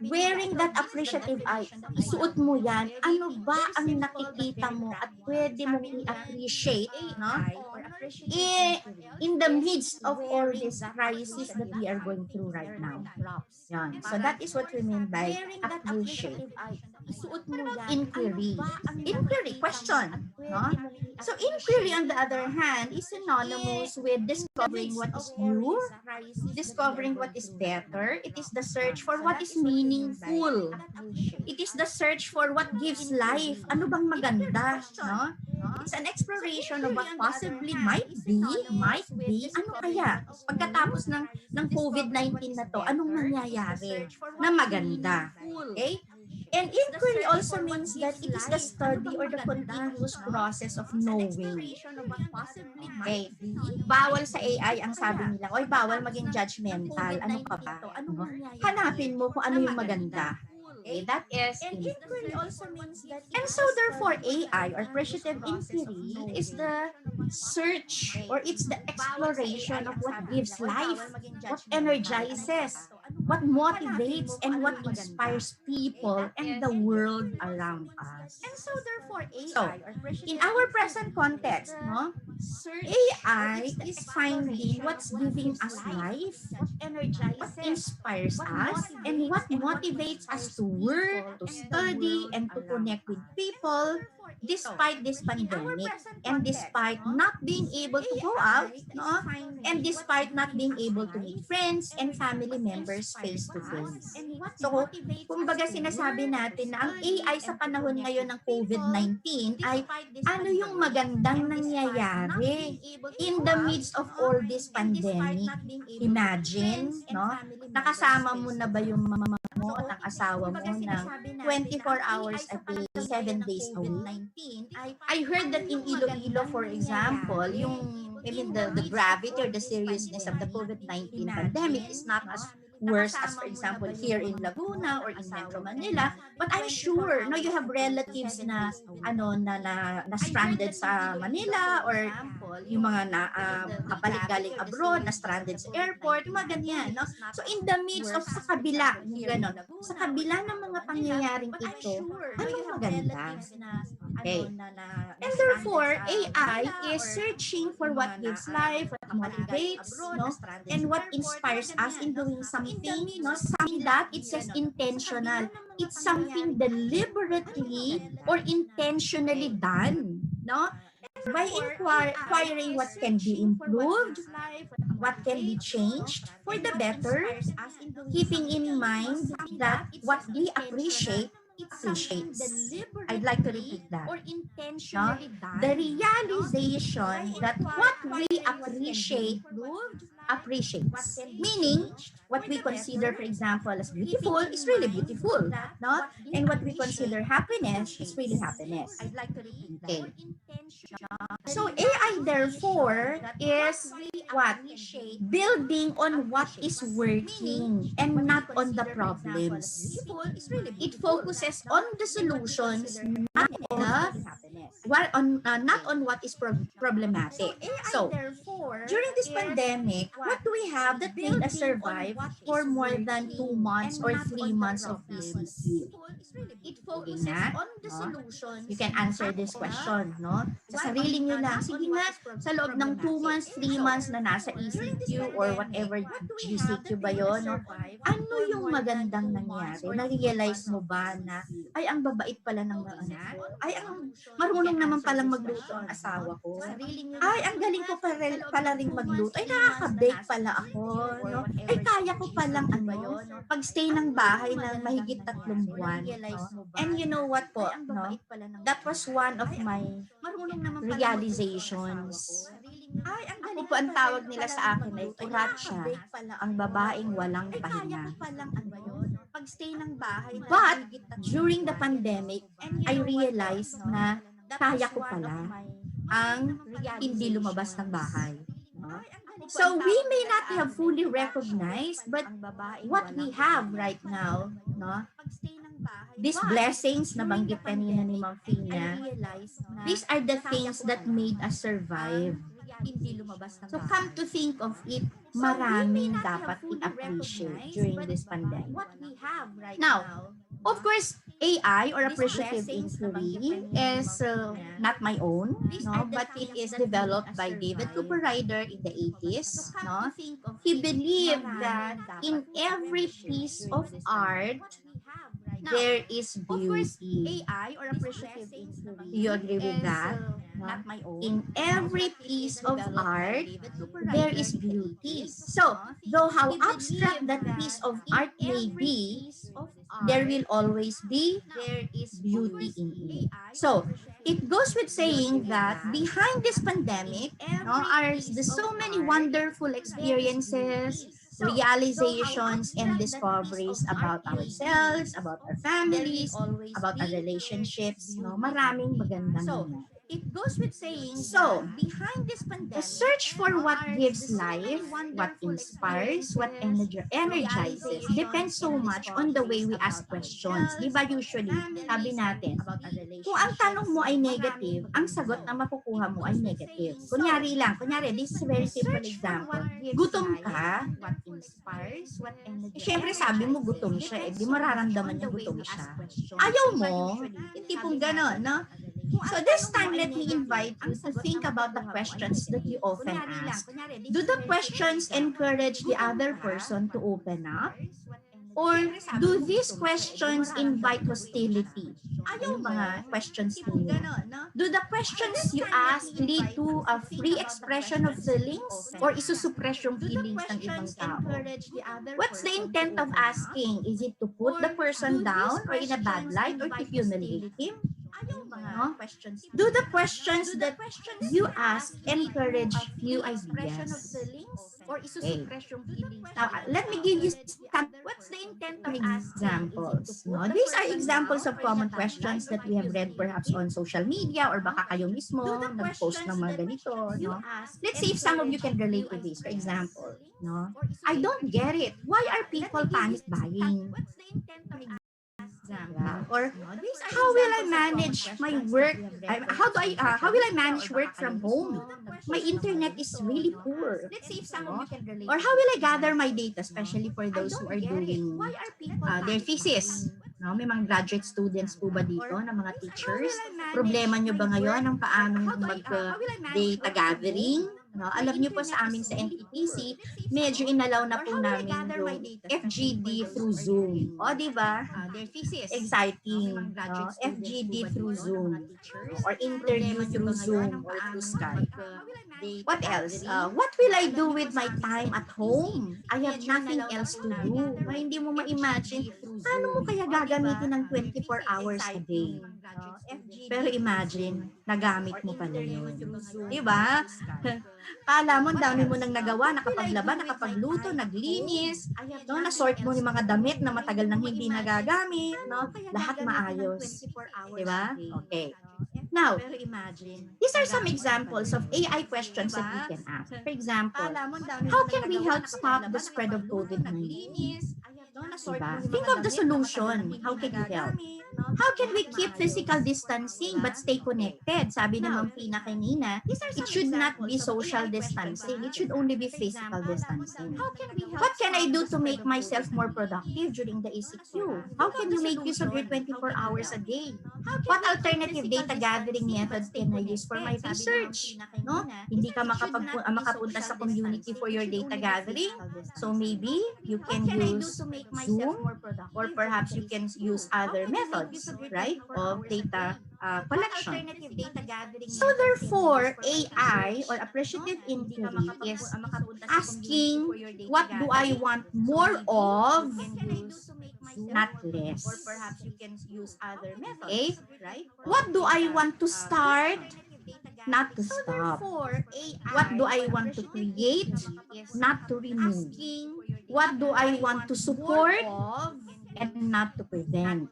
wearing that appreciative eye, isuot mo yan, ano ba ang nakikita mo at pwede mong i-appreciate, no? In the midst of all this crisis that we are going through right now. Yan. So that is what we mean by appreciate. Inquiry. Inquiry, question. No? So inquiry, on the other hand, is synonymous with discovering what is new, discovering what is better. It is the search for what is meaningful. It is the search for what gives life. Ano bang maganda? No? It's an exploration of what possibly might be. Ano kaya? Pagkatapos ng COVID-19 na to, anong mangyayari na maganda? Okay? And inquiry also means that it is the study or the continuous process of knowing. Okay. Bawal sa AI ang sabi nila, oy, bawal maging judgmental. Ano ka ba? Hanapin mo kung ano yung maganda. Okay, that is inquiry also means that and so therefore AI or appreciative inquiry is the search or it's the exploration of what gives life, what energizes, what motivates and what inspires people and the world around us. And so therefore AI in our present context, no, AI is finding what's giving us life, what inspires us, and what motivates us to work, to study, and to connect with people despite this pandemic and despite not being able to go out, no? And despite not being able to meet friends and family members face to face. So, kumbaga sinasabi natin na ang AI sa panahon ngayon ng COVID-19 ay ano yung magandang nangyayari in the midst of all this pandemic. Imagine, no? Nakasama mo na ba yung mama mo at ang asawa mo ng 24 hours a day, 7 days a week? I heard that in Iloilo, for example, the gravity or the seriousness of the COVID-19 pandemic is not as worse as, for example, here in Laguna or in Metro Manila. But I'm sure, no, you have relatives na stranded sa Manila or yung mga kapalit galing abroad na stranded sa airport, yung mga ganyan, no? So in the midst of sa kabila ng mga pangyayaring ito, anong maganda? Okay. And therefore, AI is searching for what gives life, what motivates, no, and what inspires us in doing something, no, something that it says intentional. It's something deliberately or intentionally done, no? By inquiring what can be improved, what can be changed for the better, keeping in mind that what we appreciates. I'd like to repeat that. No? The realization that what we appreciates. Meaning, what we consider, for example, as beautiful is really beautiful. No? And what we consider happiness is really happiness. Okay. So AI, therefore, is what? Building on what is working and not on the problems. It focuses on the solutions, not on what is problematic. So, during this pandemic, what do we have that made us survive for more than 2 months or 3 months of PCQ? It focuses on the solutions. You can answer this question, no? Sa sarili nyo lang, sige nga, sa loob ng 2 months, 3 months na nasa ECQ or whatever GCQ ba yun, no? Ano yung magandang nangyari? Na-realize mo ba na, ay, ang babait pala ng mga anak ko? Ay, ang marunong naman palang magluto ang asawa ko? Ay, ang galing ko pala rin magluto. Ay, nakaka-bake pala ako, no? Ay, kaya ko palang pag-stay ng bahay na mahigit 3 buwan. No? And you know what po, no? That was one of my realizations. Ako po, ang tawag nila sa akin ay Kuratsa, ang babaeng walang pahinga. But, during the pandemic, I realized na kaya ko pala ang hindi lumabas ng bahay. No? So we may not have fully recognized, but what we have right now, no? These blessings na banggit kanina ni Ma'am Fina, these are the things that made us survive. So come to think of it, maraming dapat i-appreciate during this pandemic. Now, of course, AI or appreciative inquiry is not my own, no, but it is developed by David Cooper Ryder in the 80s. No? He believed that in every piece of art, there is beauty. AI or appreciative inquiry. Do you agree with that? Not my own. In every piece of art, there is beauty. So, though how abstract that piece of art may be, there will always be beauty in it. So, it goes with saying that behind this pandemic, no, are so many wonderful experiences, realizations, and discoveries about ourselves, about our families, about our relationships. No, maraming magandang nangyari. It goes with saying So, behind this pandemic, the search for what gives life, what inspires, what energizes, depends so much on the way we ask questions. Di ba usually, sabi natin, kung ang tanong mo ay negative, ang sagot na makukuha mo ay negative. Kunyari, this is a very simple example. Gutom ka, what inspires, what energizes. siyempre sabi mo gutom siya, di mararamdaman niya gutom siya. Ayaw mo, hindi pong gano'n, no? So this time, let me invite you to think about the questions that you often ask. Do the questions encourage the other person to open up? Or do these questions invite hostility? Ayaw mga questions ninyo. Do the questions you ask lead to a free expression of feelings? Or isusuppress yung feelings ng ibang tao? What's the intent of asking? Is it to put the person down or in a bad light or to humiliate him? No? Do the questions that you ask encourage new ideas? Okay. Now, let me give you some examples. No? These are examples of common questions that we have read perhaps on social media or baka kayo mismo nag-post ng mga ganito. No? Let's see if some of you can relate to this. For example, no? I don't get it. Why are people panic buying? Or how will I manage my work? How will I manage work from home? My internet is really poor. Let's see if some of you can relate. Or how will I gather my data, especially for those who are doing their thesis? No, may mga graduate students po ba dito na mga teachers? Problema nyo ba ngayon ang paano mag-data gathering? No, alam niyo po sa amin sa NTPC, medyo inalaw na po namin yung FGD through Zoom. O, di ba? Exciting. No? FGD through Zoom. Or interview through Zoom or through Skype. What else? What will I do with my time at home? I have nothing else to do. Hindi mo ma-imagine, paano mo kaya gagamitin ng 24 hours a day? Pero imagine, nagamit mo pala yun. Diba? Kala mo, dami mo nang nagawa, nakapaglaba, nakapagluto, naglinis, no? Nasort mo yung mga damit na matagal nang hindi nagagamit, no? Lahat maayos. Diba? Okay. Now, these are some examples of AI questions that we can ask. For example, how can we help stop the spread of COVID-19? Diba? Think of the solution. How can you help? How can we keep physical distancing but stay connected? Sabi ng Ma'am Fina kanina, it should not be social distancing. It should only be physical distancing. What can I do to make myself more productive during the ECQ? How can you make use of your 24 hours a day? What alternative data gathering methods can I use for my research? No? Hindi ka makapunta sa community for your data gathering. So maybe you can use Zoom, or perhaps you can use other methods, right, of data collection. So therefore, AI or appreciative inquiry is asking, what do I want more of, not less. Or perhaps you can use other methods. Okay? Right? What do I want to start, not to So stop? therefore, AI, What do I want to create, not to remove? What do I want to support and not to prevent?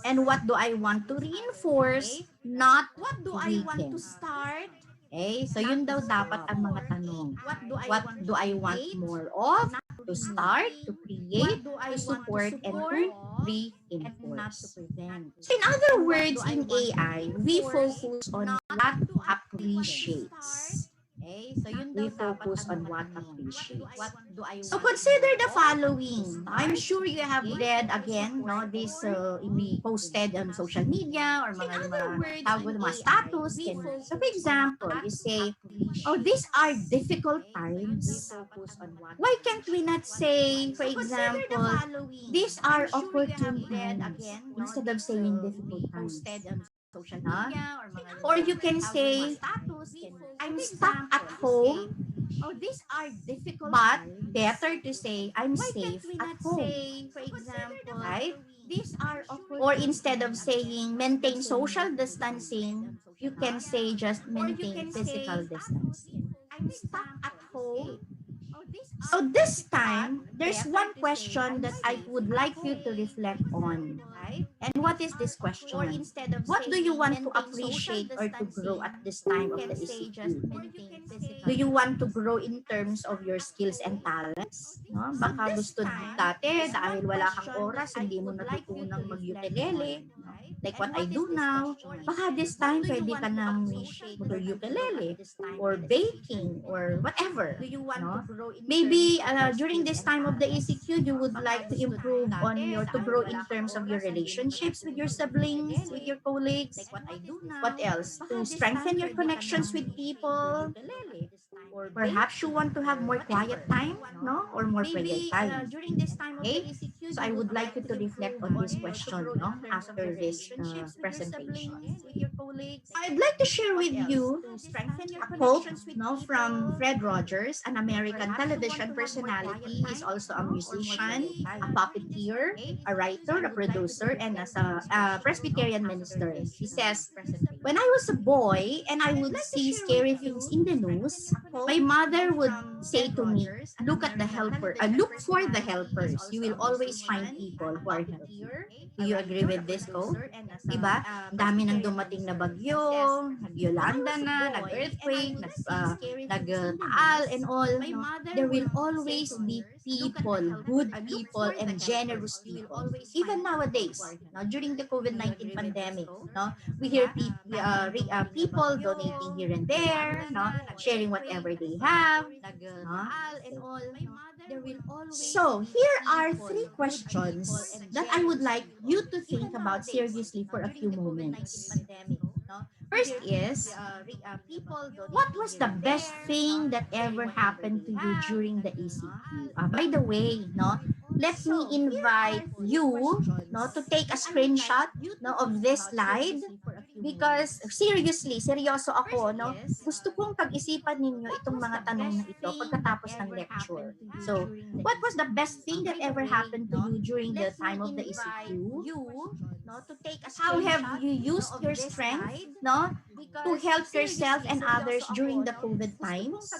And what do I want to reinforce, not what do to I want weaken? to start, Okay? So yun daw dapat ang mga tanong. What do I want more of? To start, to create, to support, and to reinforce. So in other words, in AI, we focus on what appreciates. Okay, so yun we focus on what appreciates. So consider the following. I'm sure you have read again, no, this we posted on social media or mga status. So for example, you say, oh, these are difficult times. Why can't we not say, for example, these are opportune times instead of saying difficult times? Huh? Or you can say, I'm stuck at home, but better to say, I'm safe at home. Right? Or instead of saying maintain social distancing, you can say just maintain physical distancing. I'm stuck at home. So this time, there's one question that I would like you to reflect on. And what is this question? What do you want to appreciate or to grow at this time of the ECQ? Do you want to grow in terms of your skills and talents? No? Baka gusto dati, dahil wala kang oras, hindi mo natutunang mag-ukulele. No? Like what I do now. Baka this time, pwede ka nang mag-ukulele or baking or whatever. No? Maybe during this time of the ECQ, you would like to improve on to grow in terms of your relationships with your siblings, with your colleagues. What else? To strengthen your connections with people. Or perhaps you want to have more quiet time, no? Or more prayer time. Okay? So I would like you to reflect on this question, no? After this presentation. I'd like to share with you a quote, no, from Fred Rogers, an American television personality. He's also a musician, a puppeteer, a writer, a producer, and as a Presbyterian minister. He says, when I was a boy and I would see scary things in the news, my mother would say to me, look at the helper, look for the helpers. You will always find people who are helping. Do you agree with this quote? Diba? Dami nang dumating na bagyo, nag-Yolanda na, nag-earthquake, nag-taal and all. No? There will always be people, good people, and generous people. Even nowadays, no, during the COVID-19 pandemic, no, we hear people donating here and there, no, sharing whatever they have. No? So, here are 3 questions that I would like you to think about seriously for a few moments. First is, what was the best thing that ever happened to you during the ECQ? By the way, no, let me invite you, no, to take a screenshot, no, of this slide because seryoso ako, no. Gusto kong pag-isipan ninyo itong mga tanong na ito pagkatapos ng lecture. So, what was the best thing that ever happened to you during the time of the ECQ? How have you used your strength, no, to help yourself and others during the COVID times?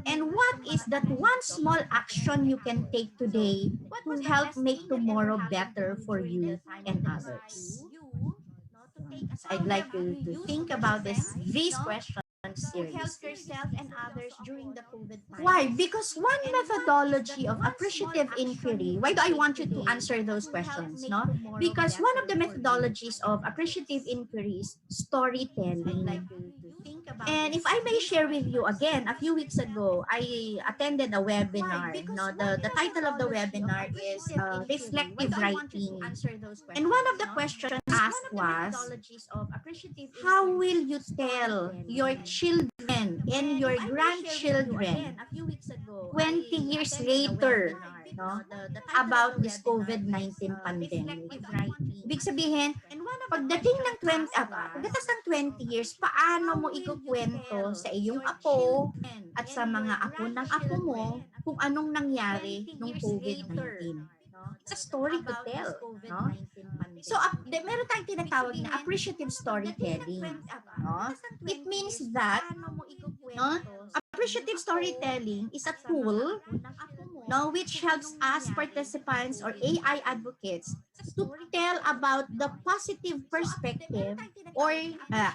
And what is that one small action you can take today to help make tomorrow better for you and others? So I'd like you to think about these questions seriously. Why? Because one methodology of appreciative inquiry, why do I want you to answer those questions? No? Because one of the methodologies of appreciative inquiry is storytelling. And if I may share with you again, a few weeks ago, I attended a webinar. No, the title of the webinar is Reflective Writing. And one of the questions asked was, how will you tell your children and your grandchildren 20 years later, no, about this COVID-19 pandemic? Ibig sabihin, pagdating ng 20 years, paano mo ikukwento sa iyong apo at sa mga apo ng apo mo kung anong nangyari nung COVID-19? It's a story to tell, no? So, meron tayong tinatawag na appreciative storytelling, no? It means that, no, appreciative storytelling is a tool, no, which helps us participants or AI advocates to tell about the positive perspective or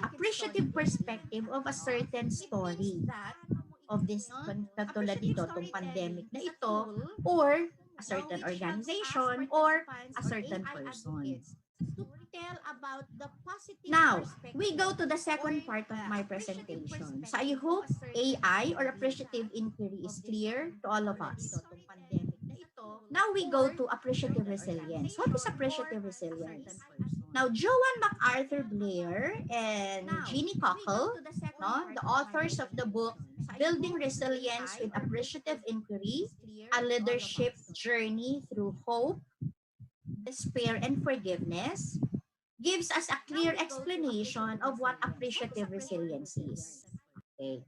appreciative perspective of a certain story of this, katulad dito, itong pandemic na ito, or a certain organization, or a certain person. Now, we go to the second part of my presentation. So I hope AI or appreciative inquiry is clear to all of us. Now we go to appreciative resilience. What is appreciative resilience? Now, Joanne MacArthur Blair and Jeannie Cockle, the authors of the book Building Resilience with Appreciative Inquiry, A Leadership Journey Through Hope, Despair, and Forgiveness, gives us a clear explanation of what appreciative resilience is. Okay.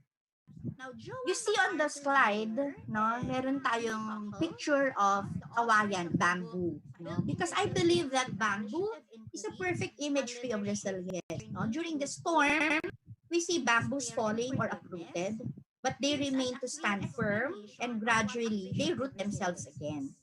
You see on the slide, meron tayong picture of kawayan, bamboo. Because I believe that bamboo is a perfect imagery of resilience. During the storm, we see bamboos falling or uprooted, but they remain to stand firm and gradually they root themselves again.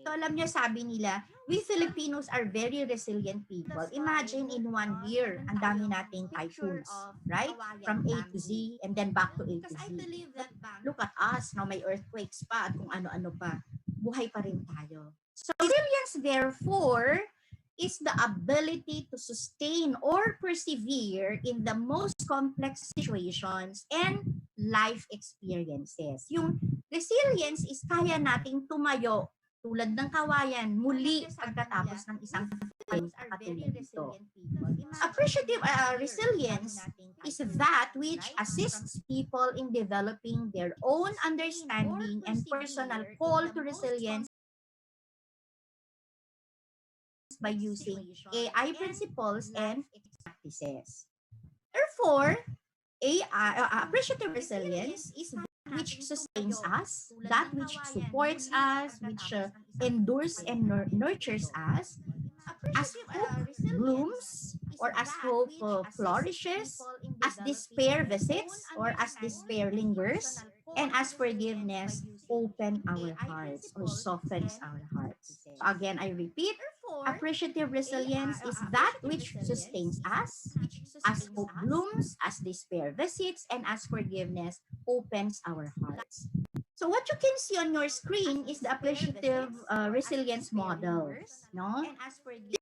So alam niyo, sabi nila, we Filipinos are very resilient people. Imagine in 1 year, ang dami nating typhoons, right? From A to Z and then back to A to Z. But look at us, may earthquakes pa at kung ano-ano pa. Buhay pa rin tayo. So resilience, therefore, is the ability to sustain or persevere in the most complex situations and life experiences. Yung resilience is kaya nating tumayo tulad ng kawayan, muli pagkatapos ng isang katulad nito. Appreciative resilience is that which assists people in developing their own understanding and personal call to resilience by using AI principles and practices. Therefore, appreciative resilience is which sustains us, that which supports us, which endures and nurtures us, as hope blooms or as hope flourishes, as despair visits or as despair lingers, and as forgiveness open our hearts or softens our hearts. So again, I repeat, appreciative resilience is that which sustains us, as hope blooms, as despair visits, and as forgiveness opens our hearts. So what you can see on your screen is the appreciative resilience model.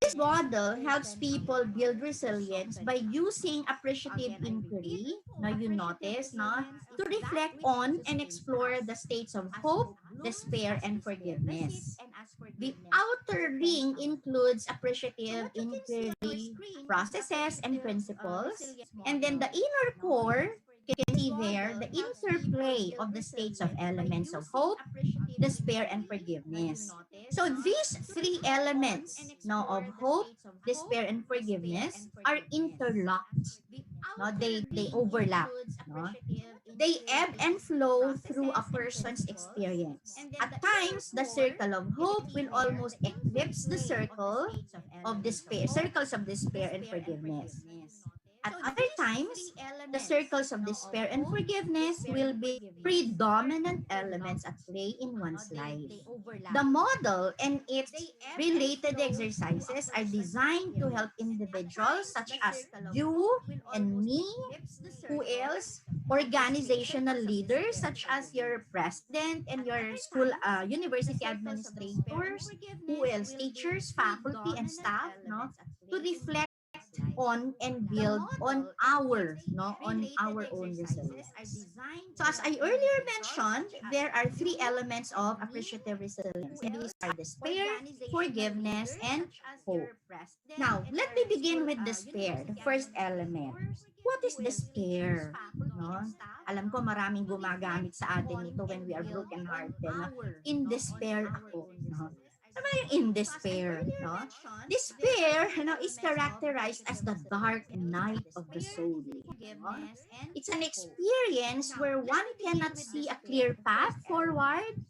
This model helps people build resilience by using appreciative inquiry, you notice, to reflect on and explore the states of hope, despair, and forgiveness. The outer ring includes appreciative inquiry processes and principles, and then the inner core, you can see there the interplay of the states of elements of hope, despair, and forgiveness. So these three elements of hope, despair, and forgiveness are interlocked. They overlap. They ebb and flow through a person's experience. At times, the circle of hope will almost eclipse the circle of despair, circles of despair and forgiveness. At other times, the circles of despair and forgiveness will be predominant elements at play in one's life. The model and its related exercises are designed to help individuals such as you and me, who else, organizational leaders such as your president and your school, university administrators, who else, teachers, faculty, and staff, to reflect on and build on our own resilience. So as I earlier mentioned, there are three elements of appreciative resilience. And these are despair, forgiveness, and hope. Now, let me begin with despair, the first element. What is despair? Alam ko maraming gumagamit sa atin nito when we are broken-hearted. In despair ako. Ano yung in despair? Despair is characterized as the dark night of the soul. It's an experience where one cannot see a clear path forward.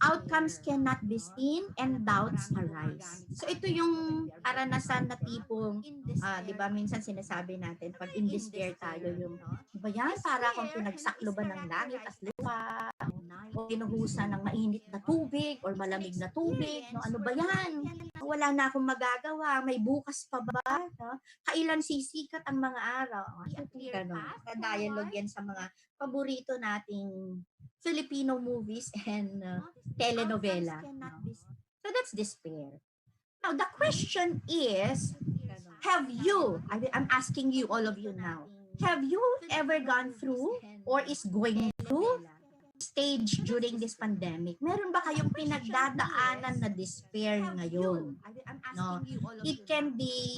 Outcomes cannot be seen and doubts arise. So ito yung karanasan na tipong, di ba minsan sinasabi natin, pag in despair tayo, yung, ba yan? Para akong pinagsakloban ng langit at lupa. o binuhusan ng mainit na tubig or malamig na tubig. No? Ano ba yan? Wala na akong magagawa. May bukas pa ba? No? Kailan sisikat ang mga araw? Ganun. Ka-dialogue yan sa mga paborito nating Filipino movies and telenovela. No? So that's despair. Now, the question is, have you, I'm asking you, all of you now, have you ever gone through or is going through stage during this pandemic? Meron ba kayong pinagdadaanan na despair ngayon? No? It can be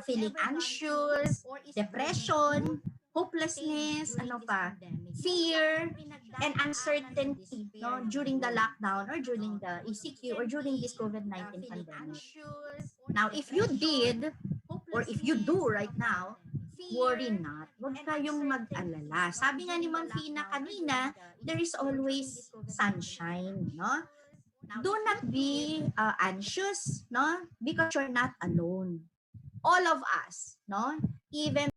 feeling anxious, depression, hopelessness, ano pa, fear, and uncertainty, no, during the lockdown or during the ECQ or during this COVID-19 pandemic. Now, if you did, or if you do right now, worry not. Huwag kayong mag-alala. Sabi nga ni Ma'am Fina kanina, there is always sunshine, no? Do not be anxious, no? Because you're not alone. All of us, no? Even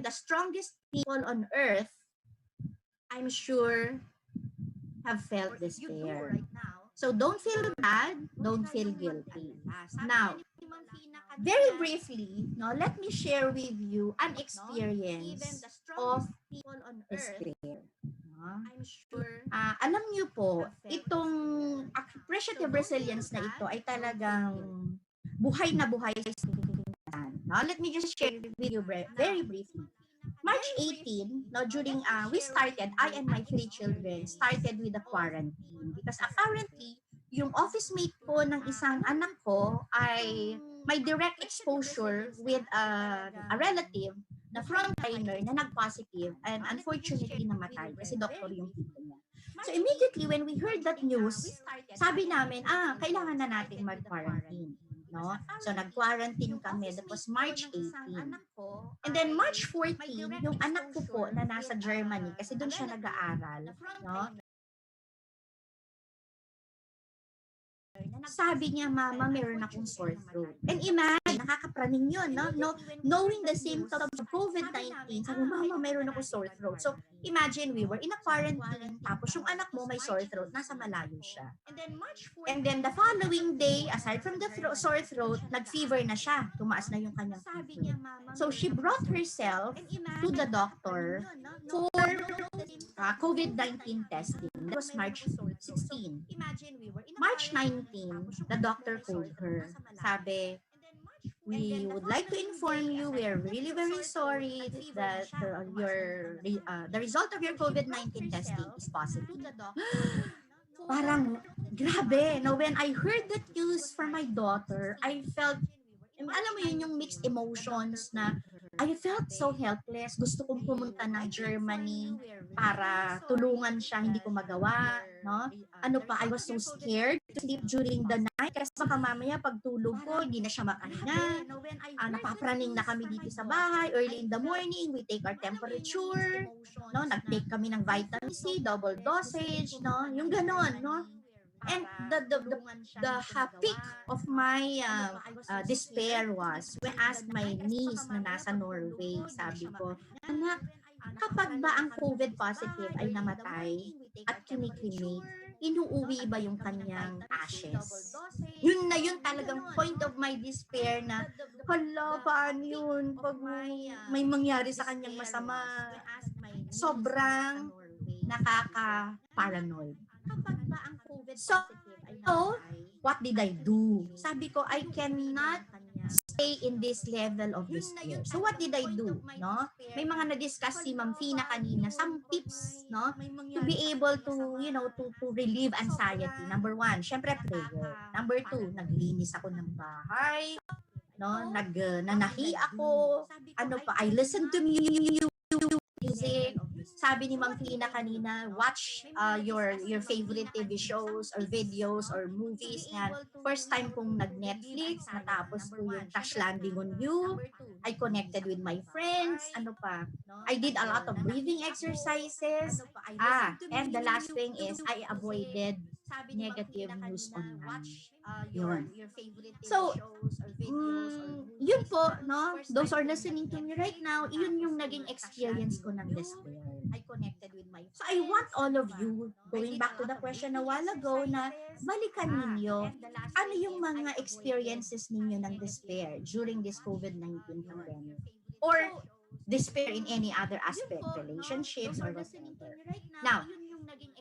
the strongest people on earth, I'm sure, have felt despair. So don't feel bad, don't feel guilty. Now, very briefly, no, let me share with you an experience of despair. No? Alam niyo po, itong appreciative resilience na ito ay talagang buhay na buhay sa Pilipinas. No? Let me just share with you very briefly. March 18, no, during we started, I and my 3 children started with the quarantine because apparently yung office mate ko ng isang anak ko ay may direct exposure with a relative na frontliner na nag-positive and unfortunately namatay kasi doktor yung tito niya. So immediately when we heard that news, sabi namin, kailangan na nating mag-quarantine. No? So nag-quarantine kami. That was March 18. And then March 14, yung anak ko po na nasa Germany kasi doon siya nag-aaral, no? Sabi niya, Mama, meron akong sore throat. And imagine, nakakapraning yun, no? Knowing the symptoms of COVID-19, sabi, Mama, meron akong sore throat. So, imagine, we were in a quarantine, tapos yung anak mo may sore throat, nasa malayo siya. And then the following day, aside from the sore throat, nag-fever na siya. Tumaas na yung kanyang fever. So, she brought herself to the doctor for COVID-19 testing. That was March 16. March 19, the doctor called her. Sabi, we would like to inform you, we are really very sorry that the result of your COVID-19 testing is positive. Parang, grabe. No, when I heard that news from my daughter, I felt, alam mo yun, yung mixed emotions na I felt so helpless. Gusto kong pumunta ng Germany para tulungan siya, hindi ko magawa, no? Ano pa, I was so scared to sleep during the night kasi baka mamaya pagtulog ko, hindi na siya makahinga. Napapraning na kami dito sa bahay. Early in the morning, we take our temperature, no? Nag-take kami ng vitamin C, double dosage, no? Yung ganon, no? And the peak of my despair was when I asked my niece na nasa Norway, sabi ko, anak, kapag ba ang COVID positive ay namatay at kinikremate, inuuwi ba yung kanyang ashes? Yun na yun talagang point of my despair na, hala, paano yun pag may mangyari sa kanyang masama? Sobrang nakaka-paranoid. So, what did I do? Sabi ko, I cannot stay in this level of despair. So, what did I do? No? May mga na-discuss si Ma'am Fina kanina, some tips, no? To be able to, you know, to relieve anxiety. Number 1, syempre prayer. Number 2, naglinis ako ng bahay. No? Nanahi ako. Ano pa? I listen to music. Sabi ni Ma'am Fina kanina, watch your favorite TV shows or videos or movies. Yan. First time kong nag-Netflix, natapos ko yung Crash Landing on You. I connected with my friends. Ano pa? I did a lot of breathing exercises. And the last thing is, I avoided negative news online. Yun. So, yun po, no? Those are listening to me right now, yun yung naging experience ko ng despair. So, I want all of you, going back to the question a while ago, na balikan ninyo, ano yung mga experiences ninyo ng despair during this COVID-19 pandemic? Or despair in any other aspect, relationships or whatever. Now,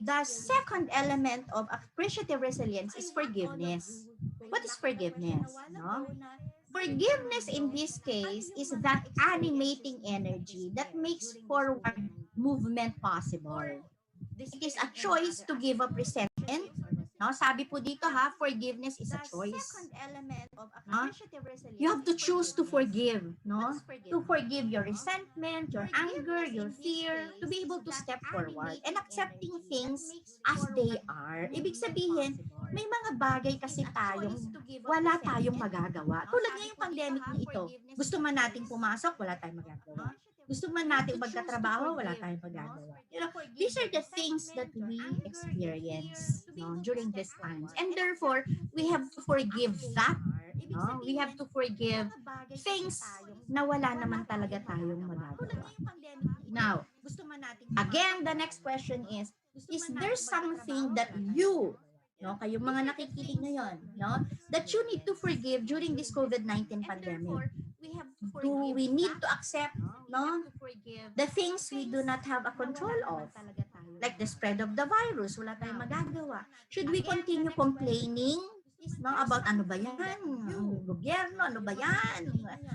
the second element of appreciative resilience is forgiveness. What is forgiveness? No? Forgiveness in this case is that animating energy that makes forward movement possible. It is a choice to give up resentment. No, sabi po dito ha, forgiveness is a choice. No? You have to choose to forgive, no? To forgive your resentment, your anger, your fear, to be able to step forward and accepting things as they are. Ibig sabihin, may mga bagay kasi tayong wala tayong magagawa. Tulad ngayong pandemic na ito, gusto man nating pumasok, wala tayong magagawa. Gusto man natin magkatrabaho, wala tayong magagawa. You know, these are the things that we experience, no, during these times. And therefore, we have to forgive that. No? We have to forgive things na wala naman talaga tayong magagawa. Now, again, the next question is there something that you, no, kayong mga nakikinig ngayon, no, that you need to forgive during this COVID-19 pandemic? Do we need to accept, no, the things we do not have a control of? Like the spread of the virus, wala tayong magagawa. Should we continue complaining, no, about ano ba yan? Ang gobyerno, ano ba yan?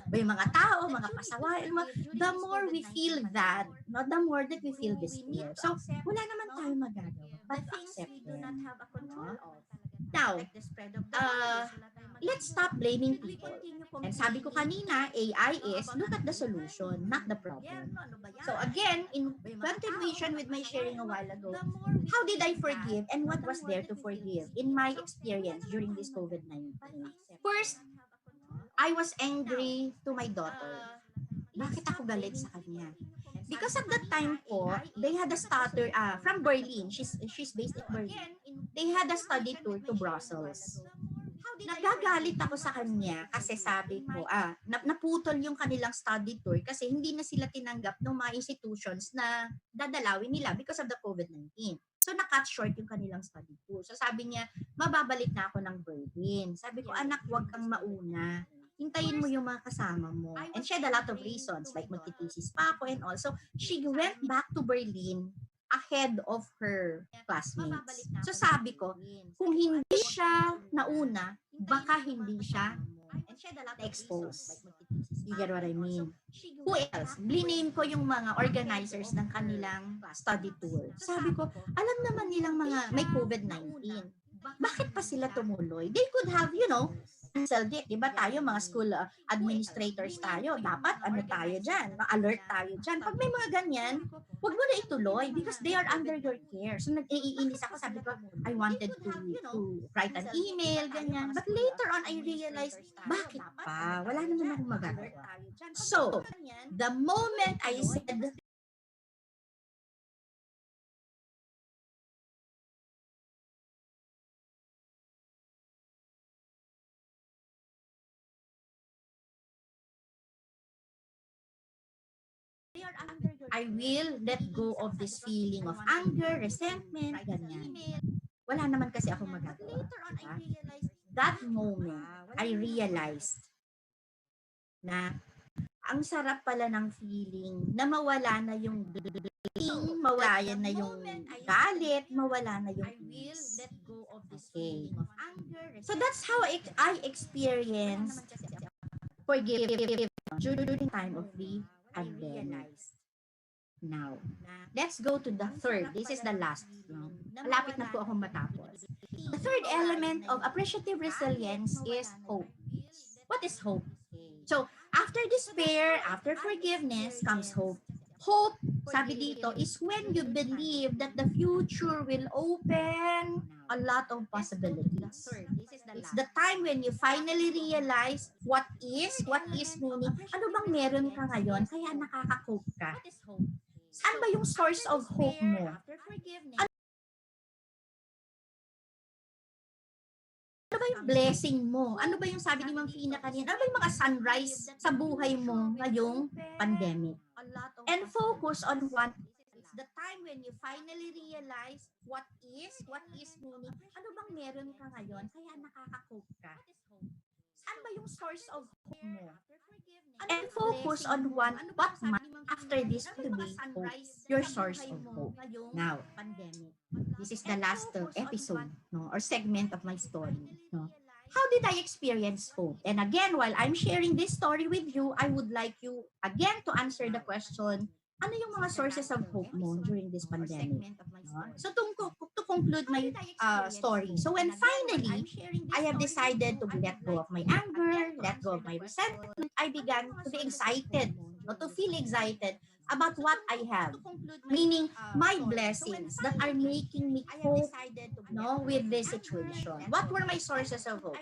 Ba yung mga tao, mga pasaway? The more we feel that, no, the more that we feel despair. So, wala naman tayong magagawa but accept them. No? Now, let's stop blaming people. And sabi ko kanina, AI is look at the solution, not the problem. So again, in continuation with my sharing a while ago, how did I forgive and what was there to forgive in my experience during this COVID-19? First, I was angry to my daughter. Bakit ako galit sa kanya? Because at that time po, they had a study from Berlin. She's based in Berlin. They had a study tour to Brussels. Nagagalit ako sa kanya kasi sabi ko, naputol yung kanilang study tour kasi hindi na sila tinanggap ng mga institutions na dadalawin nila because of the COVID-19. So, na-cut short yung kanilang study tour. So, sabi niya, mababalik na ako ng Berlin. Sabi ko, anak, huwag kang mauna. Hintayin mo yung mga kasama mo. And she had a lot of reasons, like magtitisis pa ako and also, she went back to Berlin ahead of her classmates. So sabi ko, kung hindi siya nauna, baka hindi siya exposed. You get what I mean? Who else? Bliname ko yung mga organizers ng kanilang study tour. Sabi ko, alam naman nilang mga may COVID-19. Bakit pa sila tumuloy? They could have, you know, canceled it. Diba tayo, mga school administrators tayo, dapat ano tayo dyan, alert tayo dyan. Pag may mga ganyan, huwag mo na ituloy because they are under your care. So nag-iinis ako, sabi ko, I wanted to write an email, ganyan. But later on, I realized, bakit pa? Wala naman akong magagawa. So, the moment I said, I will let go of this feeling of anger, resentment, ganyan. Wala naman kasi ako magagawa. That moment, I realized na ang sarap pala ng feeling na mawala na yung mawala na yung galit, mawala na yung peace. Okay. So that's how I experienced forgiveness during time of the pandemic. Now, let's go to the third. This is the last. Malapit na po akong matapos. The third element of appreciative resilience is hope. What is hope? So, after despair, after forgiveness, comes hope. Hope, sabi dito, is when you believe that the future will open a lot of possibilities. It's the time when you finally realize what is meaning. Ano bang meron ka ngayon kaya nakaka-cope ka? Saan ba yung source of hope mo? Ano ba yung blessing mo? Ano ba yung sabi ni Ma'am Fina kanina? Ano ba yung mga sunrise sa buhay mo ngayong pandemic? And focus on what is the time when you finally realize what is meaning. Ano bang meron ka ngayon kaya nakaka-cope ka? Ano ba yung source of hope mo? And focus on what after this to be hope, your source of hope. Now, this is the last episode, no, or segment of my story. No? How did I experience hope? And again, while I'm sharing this story with you, I would like you again to answer the question, ano yung mga sources of hope mo during this pandemic? No? So to conclude my story, so when finally I have decided to let go of my anger, let go of my resentment, I began to be excited, no, to feel excited about what I have, meaning my blessings that are making me cope, no, with this situation. What were my sources of hope?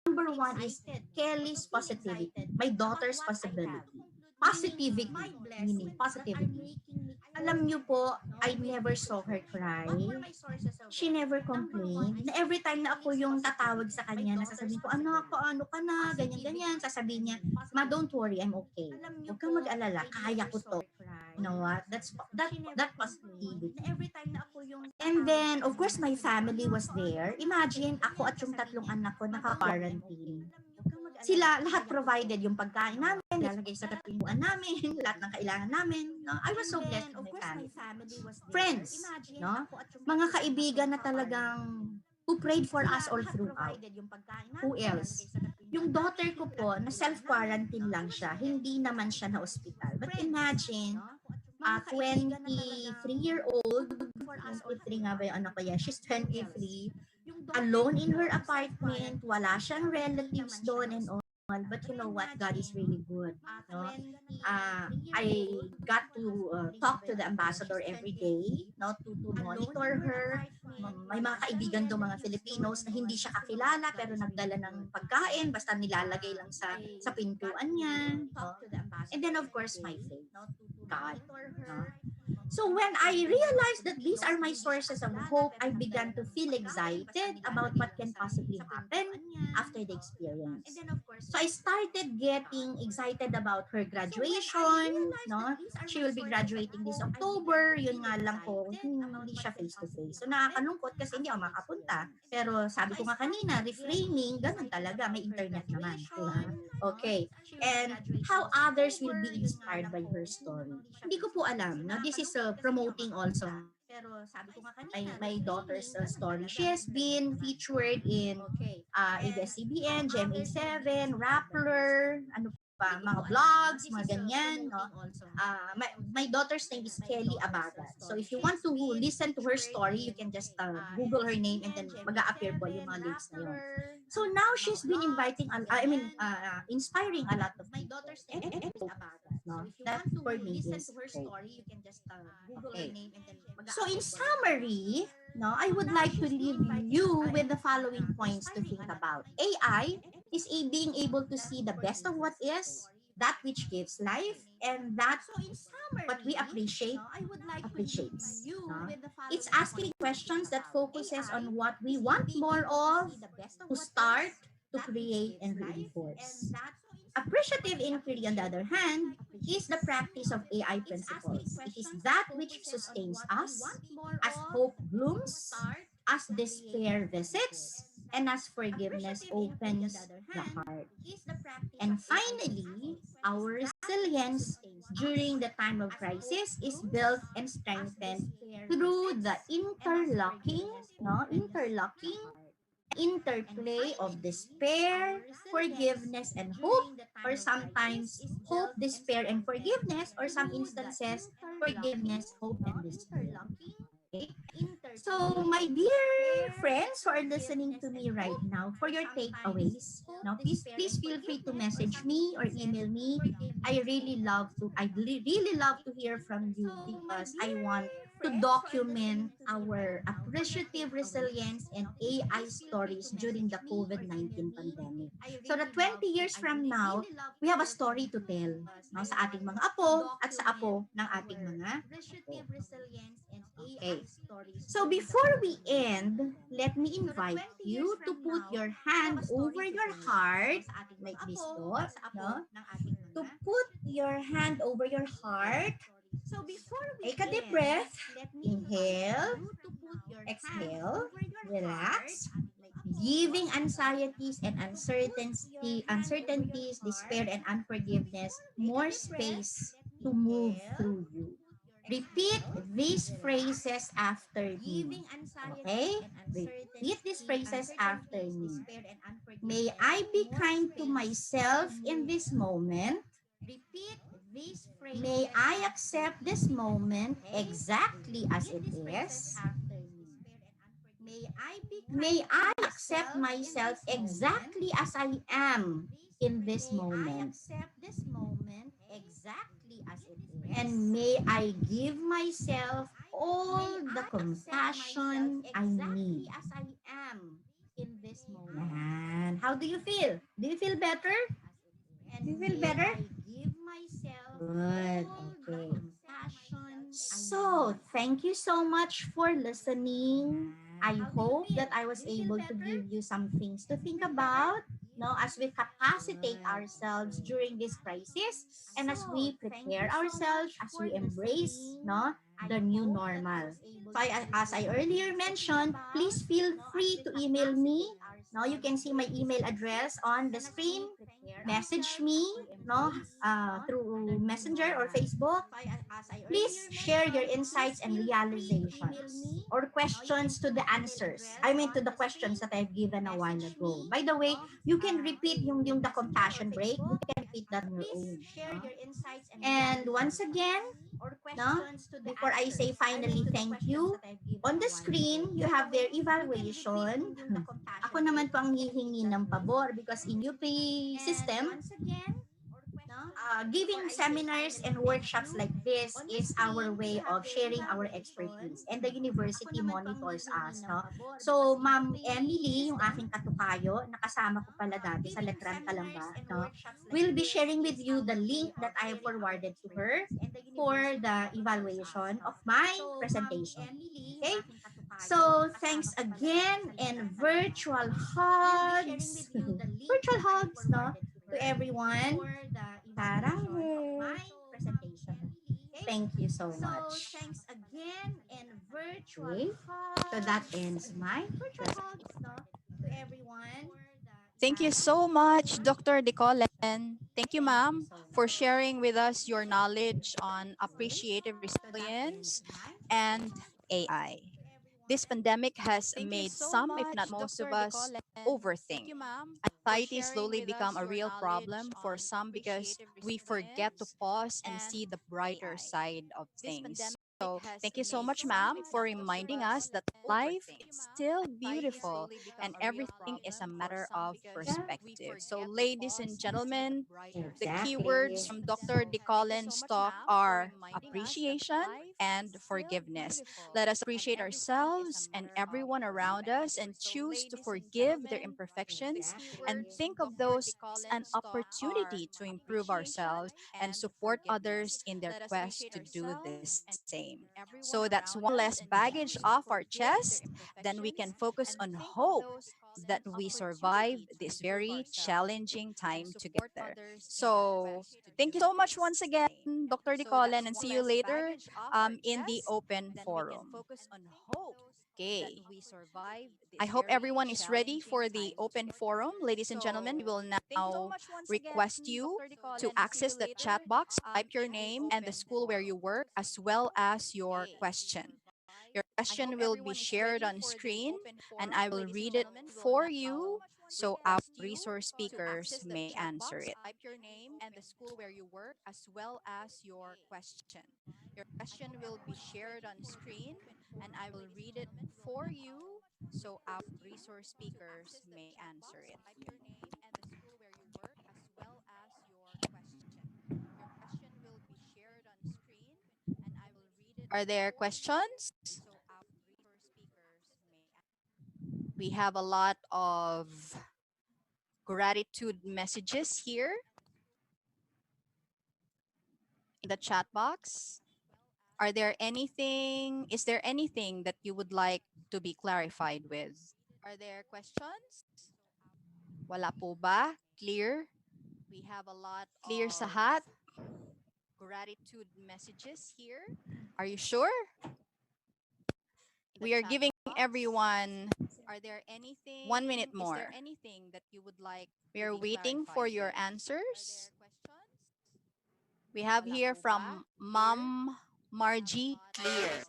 Number one is Kelly's positivity, my daughter's possibility. Positivity, meaning positivity. Alam niyo po, I never saw her cry. She never complained. Na every time na ako yung tatawag sa kanya, nasasabihin ko, anak, paano ka na, ganyan-ganyan. Sasabihin niya, ma, don't worry, I'm okay. Huwag kang mag-alala, kaya ko to. You know what? That positivity. And then, of course, my family was there. Imagine, ako at yung tatlong anak ko naka-quarantine. Sila, lahat provided yung pagkain namin, nilalagay sa katimuan namin, lahat ng kailangan namin. No? I was so blessed with my family. Friends, no? Mga kaibigan na talagang who prayed for us all throughout. Who else? Yung daughter ko po, na self-quarantine lang siya, hindi naman siya na ospital. But imagine, 23-year-old, 23 nga ba yung anak ko yan? She's 23, alone in her apartment, wala siyang relatives doon and all. But you know what? God is really good. No? I got to talk to the ambassador every day, no, to monitor her. May mga kaibigan doon, mga Filipinos na hindi siya kakilala pero nagdala ng pagkain, basta nilalagay lang sa pintuan niya. No? And then of course, my faith. God. No? So when I realized that these are my sources of hope, I began to feel excited about what can possibly happen after the experience. So I started getting excited about her graduation. No? She will be graduating this October. Yun nga lang po, hindi siya face-to-face. So nakakalungkot kasi hindi ako makapunta. Pero sabi ko nga kanina, reframing, ganun talaga. May internet naman. Diba? Okay. And how others will be inspired by her story. Hindi ko po alam. No? This is promoting also my daughter's story. She has been featured in ABS-CBN, GMA7, Rappler, ano pa, mga vlogs, mga ganyan. No? My daughter's name is Kelly Abagat. So if you want to listen to her story, you can just Google her name and then mag-a-appear po yung mga links na yun. So now she's been inspiring a lot of people. No? That for me is hope. Okay. So in summary, no, I would like to leave you with the following points to think about. AI is being able to see the best of what is, that which gives life, and that what we appreciates. No? It's asking questions that focuses on what we want more of, to start, to create, and reinforce. Appreciative inquiry, on the other hand, is the practice of AI principles. It is that which sustains us as hope blooms, as despair visits, and as forgiveness opens the heart. And finally, our resilience during the time of crisis is built and strengthened through the interplay of despair, forgiveness, and hope, or sometimes hope, despair, and forgiveness, or some instances, forgiveness, hope, and despair. Okay? So, my dear friends who are listening to me right now, for your takeaways, now please feel free to message me or email me. I'd really love to hear from you because I want to document our appreciative resilience and AI stories during the COVID-19 pandemic. So that 20 years from now, we have a story to tell, no, sa ating mga apo at sa apo ng ating mga apo. Okay. So before we end, let me invite you to put your hand over your heart like this, no? To put your hand over your heart. So before we take a deep breath, inhale, exhale, relax, giving anxieties and uncertainties, despair and unforgiveness more space to move through you. Repeat these phrases after me. Okay? Repeat these phrases after me. May I be kind to myself in this moment. May I accept this moment exactly as it is. May I accept myself exactly as I am in this moment. And may I give myself all the compassion I need. Yan. How do you feel? Do you feel better? Do you feel better? Good. Okay. So, thank you so much for listening. I hope that I was able to give you some things to think about, no, as we capacitate ourselves during this crisis and as we prepare ourselves, as we embrace, no, the new normal. So, as I earlier mentioned, please feel free to email me. No, you can see my email address on the screen. Message me, no, through Messenger or Facebook. Please share your insights and realizations or questions to the answers. I mean, to the questions that I've given a while ago. By the way, you can repeat yung the compassion break. You can repeat that on your own. No? And once again, no, before I say finally thank you, on the screen, you have their evaluation. Ako naman po ang hihingi ng pabor because in UP system, giving seminars and workshops like this is our way of sharing our expertise, and the university monitors us, no? So Ma'am Emily, yung aking katukayo, nakasama ko pala dati sa Letran Talamba, no, will be sharing with you the link that I forwarded to her for the evaluation of my presentation. Okay, so thanks again, and virtual hugs virtual hugs, no, to everyone. Parang presentation. Thank you so much. Okay. So that ends my presentation. Thank you so much, Dr. Decolen. Thank you, ma'am, for sharing with us your knowledge on appreciative resilience and AI. This pandemic has made some, if not most of us, overthink. Anxiety slowly become a real problem for some because we forget to pause and see the brighter side of things. So thank you so much, ma'am, for reminding us that life is still beautiful and everything is a matter of perspective. So ladies and gentlemen, the keywords Exactly. from Dr. DeCollin's talk are appreciation and forgiveness. Let us appreciate ourselves and everyone around us and choose to forgive their imperfections and think of those as an opportunity to improve ourselves and support others in their quest to do the same. So that's one less baggage off our chest. Then we can focus on hope that we survive this very challenging time together. So thank you so much once again, Dr. DeCollen, and see you later in the open forum. Okay. I hope everyone is ready for the open forum. Ladies and gentlemen, we will now request you to access the chat box, type your name and the school where you work, as well as your question. Your question will be shared on screen, and I will read it for you so our resource speakers may answer it. And the school where you work, as well as your question. Your question will be shared on screen, and I will read it for you so our resource speakers may answer it. Type your name and the school where you work, as well as your question. Your question will be shared on screen, and I will read it Are there questions? We have a lot of gratitude messages here in the chat box. Is there anything that you would like to be clarified with? Are there questions? Wala po ba? Clear? We have a lot clear sa hat. Gratitude messages here. Are you sure? We are giving everyone 1 minute more. Is there anything that you would like? We are waiting for your answers. We have here from Mom Margie Clear.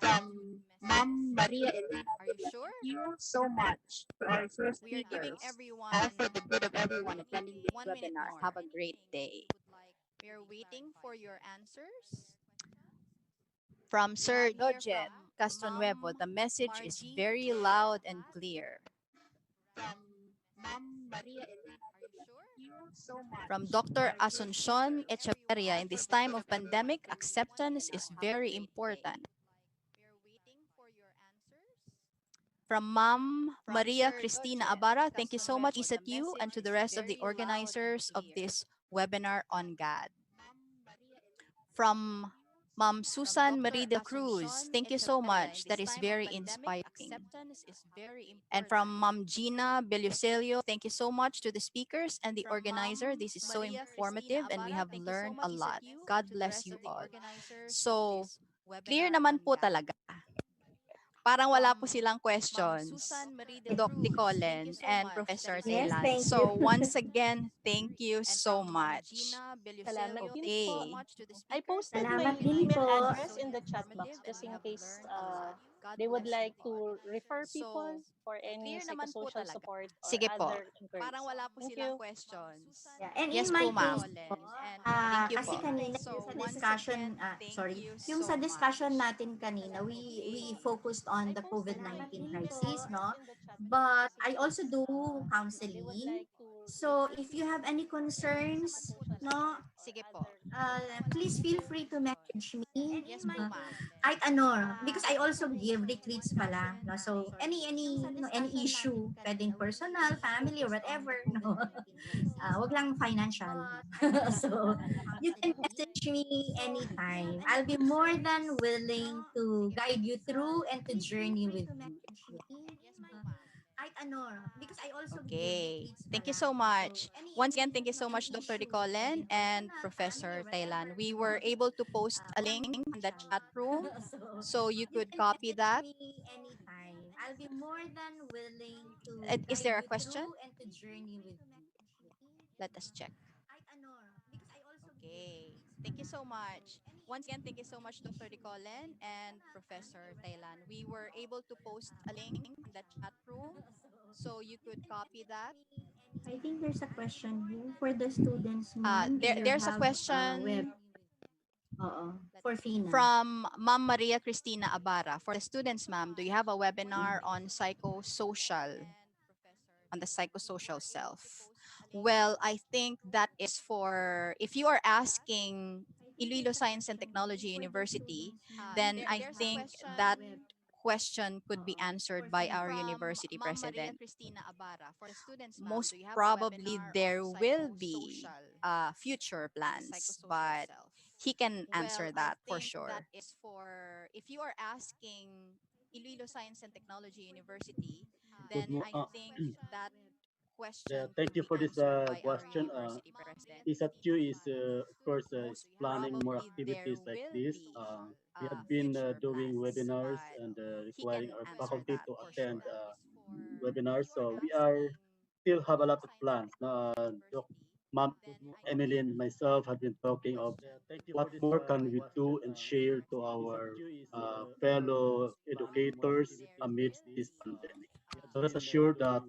From Mom Maria Elena. Are you sure? Thank you so much to our first We are giving speakers. everyone All for the good of everyone attending this 1 minute webinar. more. Have a great day. We are waiting for your answers. From Sir Dojet Castronuevo, the message is very loud and clear. From Mom Maria Elena. Thank you so much. From Dr. Asuncion Echeverria, in this time of pandemic, acceptance is very important. From Ma'am Maria Cristina Abara, thank you so much, Isat you, and to the rest of the organizers of this webinar on GAD. From Ma'am Susan Marie de Cruz, thank you so much. That is very inspiring. And from Ma'am Gina Belucelio, thank you so much to the speakers and the organizer. This is so informative and we have learned a lot. God bless you all. So, clear naman po talaga. Parang wala po silang questions. Doc Colin and Professor Yes, Taylan. thank So you. once again, thank you so much. Salamat din Okay. po. I posted my Salamat din email po. address in the chat box just in case they would like to refer people for any psychosocial support or Sige po. other inquiries. Parang wala po Thank silang you. questions. Yeah, and Yes in my po, ma'am. case po, Thank you kasi po. kanina So, yung sa once discussion, again, sorry, thank you yung so sa discussion much. natin kanina, we focused on the COVID-19 crisis, no? In the chat box But just in I also case, do they would counseling. like to So refer if you have people any for any concerns, psychosocial no, support or Sige po. other please feel free to message me. Yes po, ma'am. Kahit ano, because I also give retreats pala, no? So any issue, pwedeng personal, family, or whatever, no? Wag lang financial. So you can message me anytime. I'll be more than willing to guide you through and to journey with you. Okay. Thank you so much. Once again, thank you so much, Dr. Colin and Professor Taylan. We were able to post a link in the chat room, so you could copy that. Anytime. I'll be more than willing to Is guide there a you question? through and to journey with you. Let us check. Okay. Thank you so much. Once again, thank you so much, Dr. Colin and Professor Taylan. We were able to post a link in the chat room, so you could copy that. I think there's a question here for the students, ma'am. There's a question For FINA. from Ma'am Maria Cristina Abara. For the students, ma'am, do you have a webinar on psychosocial, on the psychosocial self? Well, I think that is for, if you are asking Iloilo Science and Technology University, then I think that question could be answered by our university president. Most probably there will be future plans, but he can answer that for sure. That is for, if you are asking Iloilo Science and Technology University, then I think that question Thank could you be for this answered by our question. university president. ISATQ is, of course, is Most planning more probably there activities like will this. be We have been future doing plans, webinars but and he requiring can our answer faculty that to for attend sure. webinars. So we are still have a lot of plans. Ma'am Emily and myself have been talking of what more can we do and share to our fellow educators amidst this pandemic. So rest assured that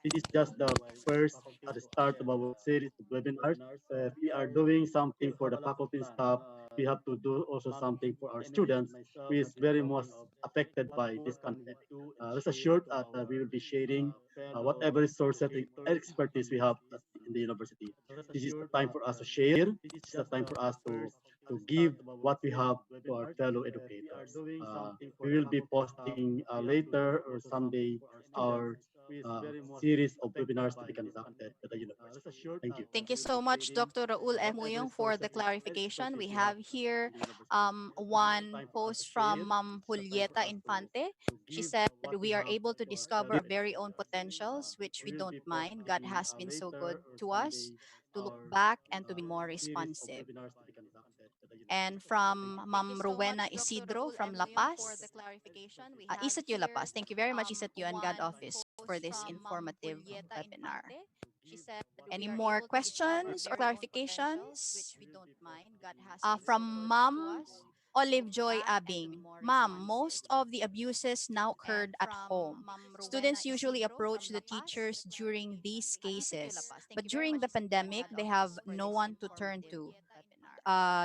this is just the first at the start of our series of webinars. If we are doing something for the faculty and staff, we have to do also something for our students, who is very much affected by this pandemic. Rest assured that we will be sharing whatever resources and expertise we have in the university. This is the time for us to share. This is the time for us to to give what we have to our fellow educators. We will be posting later or someday our series of webinars to be conducted at the university. Thank you. Thank you so much, Dr. Raul F. Muyong, for the clarification. We have here one post from Ma'am Julieta Infante. She said, "We are able to discover our very own potentials, which we don't mind. God has been so good to us to look back and to be more responsive." And from Ma'am Rowena Isidro from La Paz, Isatyo La Paz. Thank you very much, Isatyo and God Office, for this informative webinar. Any more questions or clarifications? From Ma'am Olive Joy Abing. Ma'am, most of the abuses now occurred at home. Students usually approach the teachers during these cases, but during the pandemic, they have no one to turn to.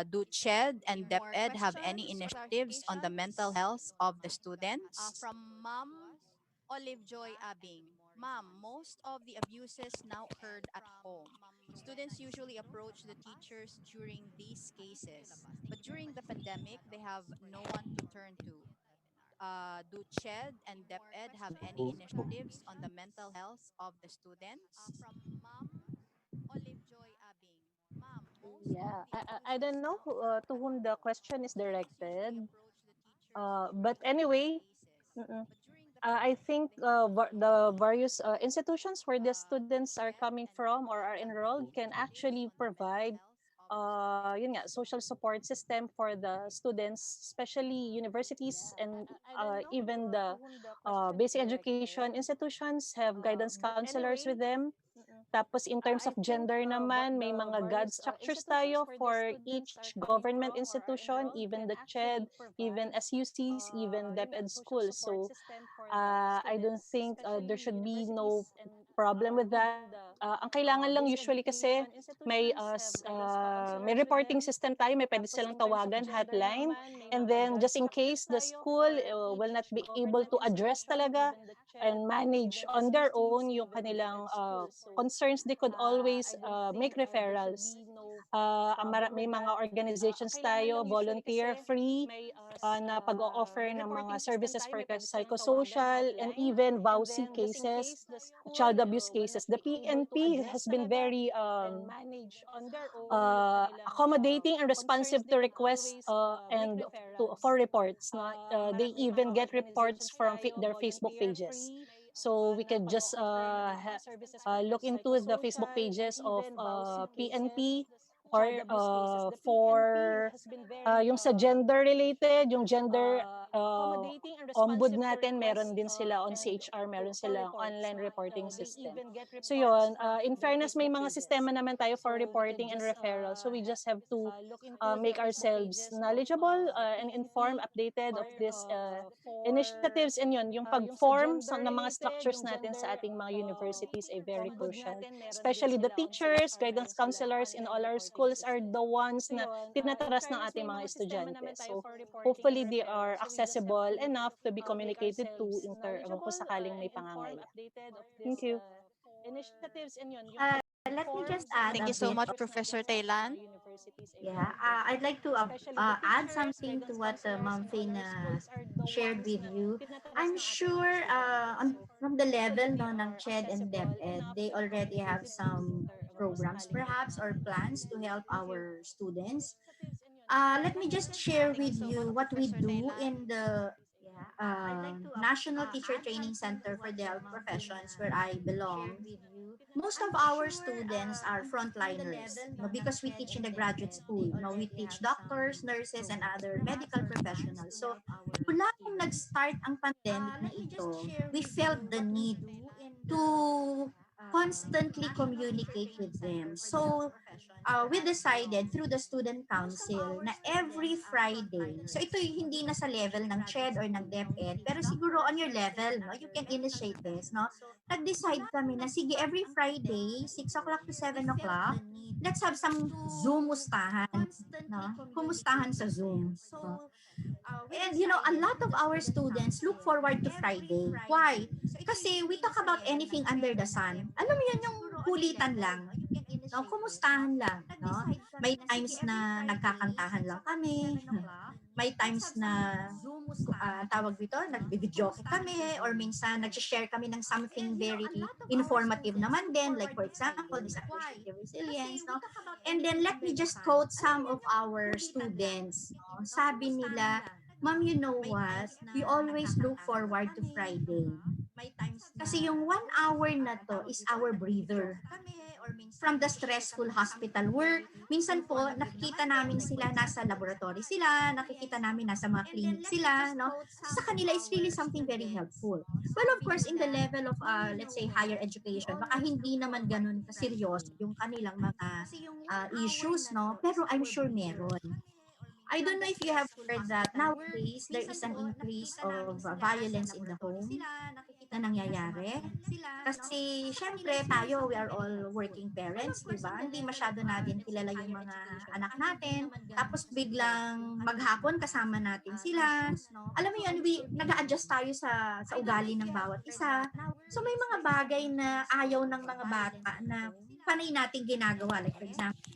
Do CHED and DepEd have any initiatives on the mental health of the students? From Ma'am Olive Joy Abing. Ma'am, most of the abuses now occurred at home. Students usually approach the teachers during these cases, but during the pandemic, they have no one to turn to. Do CHED and DepEd have any initiatives on the mental health of the students? From Ma'am Olive Joy Abing. Ma'am, most of Yeah, the I abuses don't know now occurred to at whom the home. question is Students usually directed. approach the teachers But during these anyway, cases, mm-mm. but during the I pandemic, think they have no the one to various turn to. institutions where the Do students are CHED coming and from or DepEd are have enrolled any can initiatives actually on the mental provide health of the students? social support system for the students, especially universities and even the basic education institutions have guidance counselors with them. Tapos in terms of gender naman, may mga GAD structures tayo for each government institution, even the CHED, even SUCs, even DepEd schools. So I don't think there should be no problem with that. Ang kailangan lang usually kasi may reporting system tayo, may pwede silang tawagan, hotline. And then just in case the school will not be able to address talaga and manage on their own yung kanilang concerns, they could always make referrals. May mga organizations tayo, volunteer, free, na pag-o-offer ng mga services for psychosocial and even VAUSI cases, child abuse cases. The PNP has been very accommodating and responsive to requests for reports. No? They even get reports from their Facebook pages. So we can just look into the Facebook pages of PNP or for yung sa gender related, yung gender ombud natin, meron din sila on CHR, meron silang online reporting system. So yun, in fairness, may mga sistema naman tayo for reporting and referral. So we just have to make ourselves knowledgeable and informed, updated of these initiatives. And yun, yung pag-form ng mga structures natin sa ating mga universities ay very crucial. Especially the teachers, guidance counselors in all our schools are the ones na tinataras ng ating mga estudyante. So hopefully they are accessible enough to be communicated to kung sakaling may pangangailangan. Thank you. Let me just add Thank a you so bit. much, Professor Taylan. Yeah, I'd like to add something to what Ma'am Faina shared with you. I'm sure from the level no, ng CHED and DepEd, they already have some programs perhaps or plans to help our students. Let me just share with you what we do in the National Teacher Training Center for the Health Professions where I belong. Most of our students are frontliners because we teach in the graduate school. We teach doctors, nurses, and other medical professionals. So, mula nung nag-start ang pandemic na ito, we felt the need to constantly communicate with them. So, we decided through the student council na every Friday, so ito hindi na sa level ng CHED or ng DepEd, pero siguro on your level, no, you can initiate this, no? Nag-decide kami na sige, every Friday, 6 o'clock to 7 o'clock, let's have some Zoom mustahan, no? Kumustahan sa Zoom. No? And a lot of our students look forward to Friday. Why? Kasi we talk about anything under the sun. alam mo yun, yung kulitan lang. No, kumustahan lang, no? May times na nagkakantahan lang kami. May times na tawag dito, nag-videoke kami, or minsan nag-share kami ng something very informative naman din, like for example, this appreciative resilience, no? And then let me just quote some of our students. No? Sabi nila, Ma'am, you know what? We always look forward to Friday. Kasi yung 1 hour na to is our breather. From the stressful hospital work, minsan po nakikita namin sila nasa laboratory sila, nakikita namin nasa mga clinic sila, no? Sa kanila is really something very helpful. Well, of course, in the level of, let's say, higher education, baka hindi naman ganun kaseryoso yung kanilang mga issues, no? Pero I'm sure meron. I don't know if you have heard that nowadays there is an increase of violence in the home na nangyayari. Kasi syempre tayo, we are all working parents, di ba? Hindi masyado natin kilala yung mga anak natin. Tapos biglang maghapon kasama natin sila. Alam mo yun, nag-a-adjust tayo sa ugali ng bawat isa. So may mga bagay na ayaw ng mga bata na panay nating ginagawa. Like for example,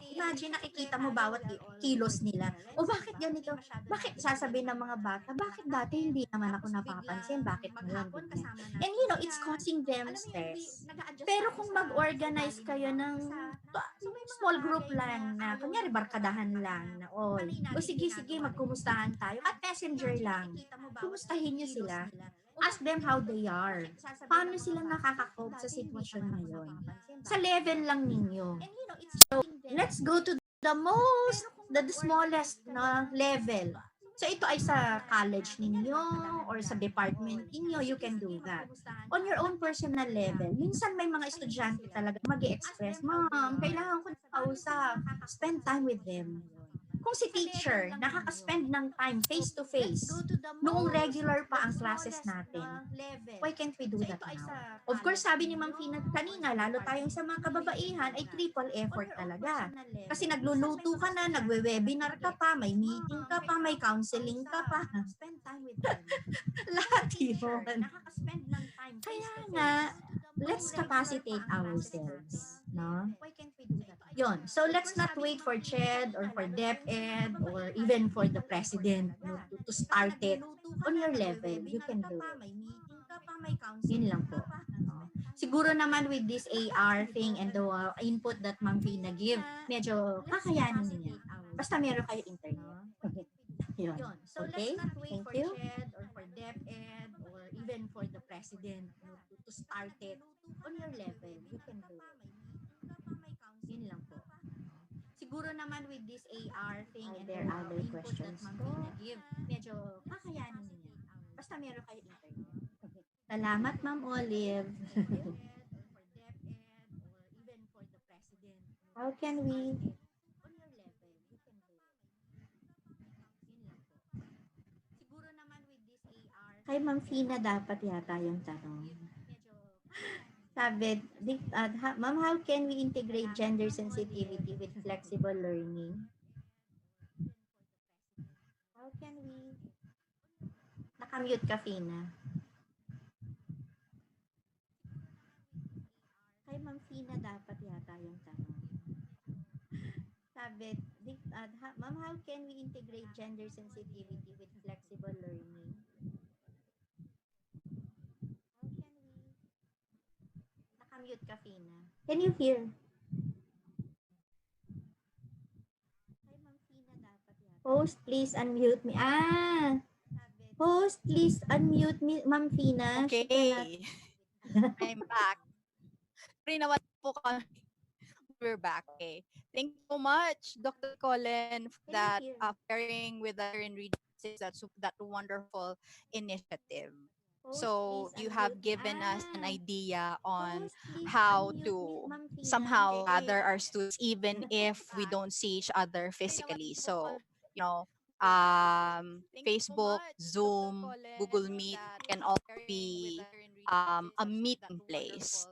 imagine nakikita mo bawat kilos nila. O bakit ganito? Bakit sasabihin ng mga bata, bakit dati hindi naman ako napapansin? Bakit ngayon? And you know, it's causing them stress. Pero kung mag-organize kayo ng small group lang na, kunyari barkadahan lang na, o sige, magkumustahan tayo at messenger lang. Kumustahin nyo sila. Ask them how they are. Paano sila nakaka-cope sa sitwasyon na yun? Sa level lang ninyo. So, let's go to the smallest level. So, ito ay sa college ninyo or sa department ninyo, you can do that. On your own personal level, minsan may mga estudyante talaga mag-i-express, Ma'am, kailangan ko na kausap. Spend time with them. Kung si teacher nakaka-spend ng time face-to-face noong regular pa ang classes natin, why can't we do that now? Of course, sabi ni Ma'am Fina kanina, lalo tayong sa mga kababaihan, ay triple effort talaga. Kasi nagluluto ka na, nagwe-webinar ka pa, may meeting ka pa, may counseling ka pa. Lahat yun. Kaya nga, let's capacitate ourselves. No? Yon. So let's not wait for CHED or for DepEd or even for the president to start it on your level. You can do it. Yun lang po. No? Siguro naman with this AR thing and the input that Ma'am Fina give, medyo kakayanin niya. Basta meron kayo internet. Yun. Okay? Thank you. Or for DepEd or even for the president to start it on your level. You can do it. Yun lang po. Siguro naman with this AR thing and there are other questions po, medyo kakayanin niya. Basta meron kayo internet. Salamat, Ma'am Olive. How can we kay Ma'am Fina dapat yata yung tanong. Sabi, Ma'am, how can we integrate gender sensitivity with flexible learning? How can we? Nakamute ka, Fina. Kay Ma'am Fina dapat yata yung tanong. Sabi, Ma'am, how can we integrate gender sensitivity with flexible learning? Nakamute ka, Fina. Can you hear? Host, please unmute me. Host, please unmute me, Ma'am Fina. Okay. I'm back. Naman po kami. We're back. Okay. Thank you so much, Dr. Colin, for that sharing with us in Regency. That's that wonderful initiative. So you have given us an idea on how to somehow gather our students even if we don't see each other physically. So, you know, Facebook, Zoom, Google Meet can also be a meeting place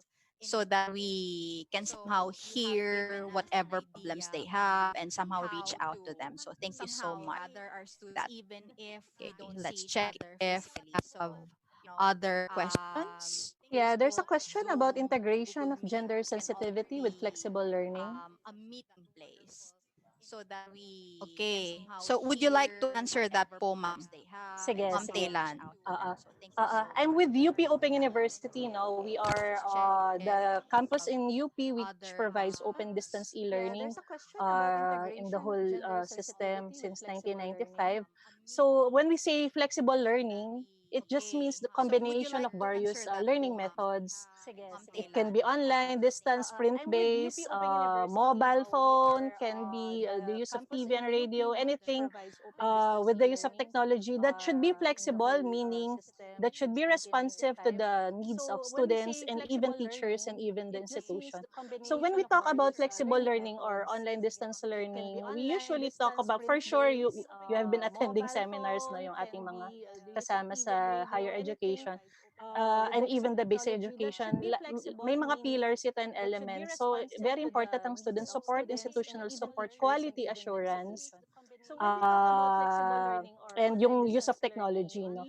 so that we can somehow hear whatever problems they have and somehow reach out to them. So thank you so much for that. Okay, let's check if we have other questions. Yeah, there's a question about integration of gender sensitivity with flexible learning. A meeting place so that we okay. So would you like to answer that po, ma'am? Sige, Ma'am sige. Taylan. I'm with UP Open University. No, we are the campus in UP which provides open distance e-learning in the whole system since 1995. So when we say flexible learning, it just means the combination of various learning methods. It can be online, distance, print-based, mobile phone, can be the use of TV and radio, anything with the use of technology that should be flexible, meaning that should be responsive to the needs of students and even teachers and even the institution. So when we talk about flexible learning or online distance learning, we usually talk about, for sure, you have been attending seminars na yung ating mga kasama sa higher education. And even the basic education, may mga pillars ito and elements. So very important ang student support, institutional support, quality assurance, and yung use of technology. No?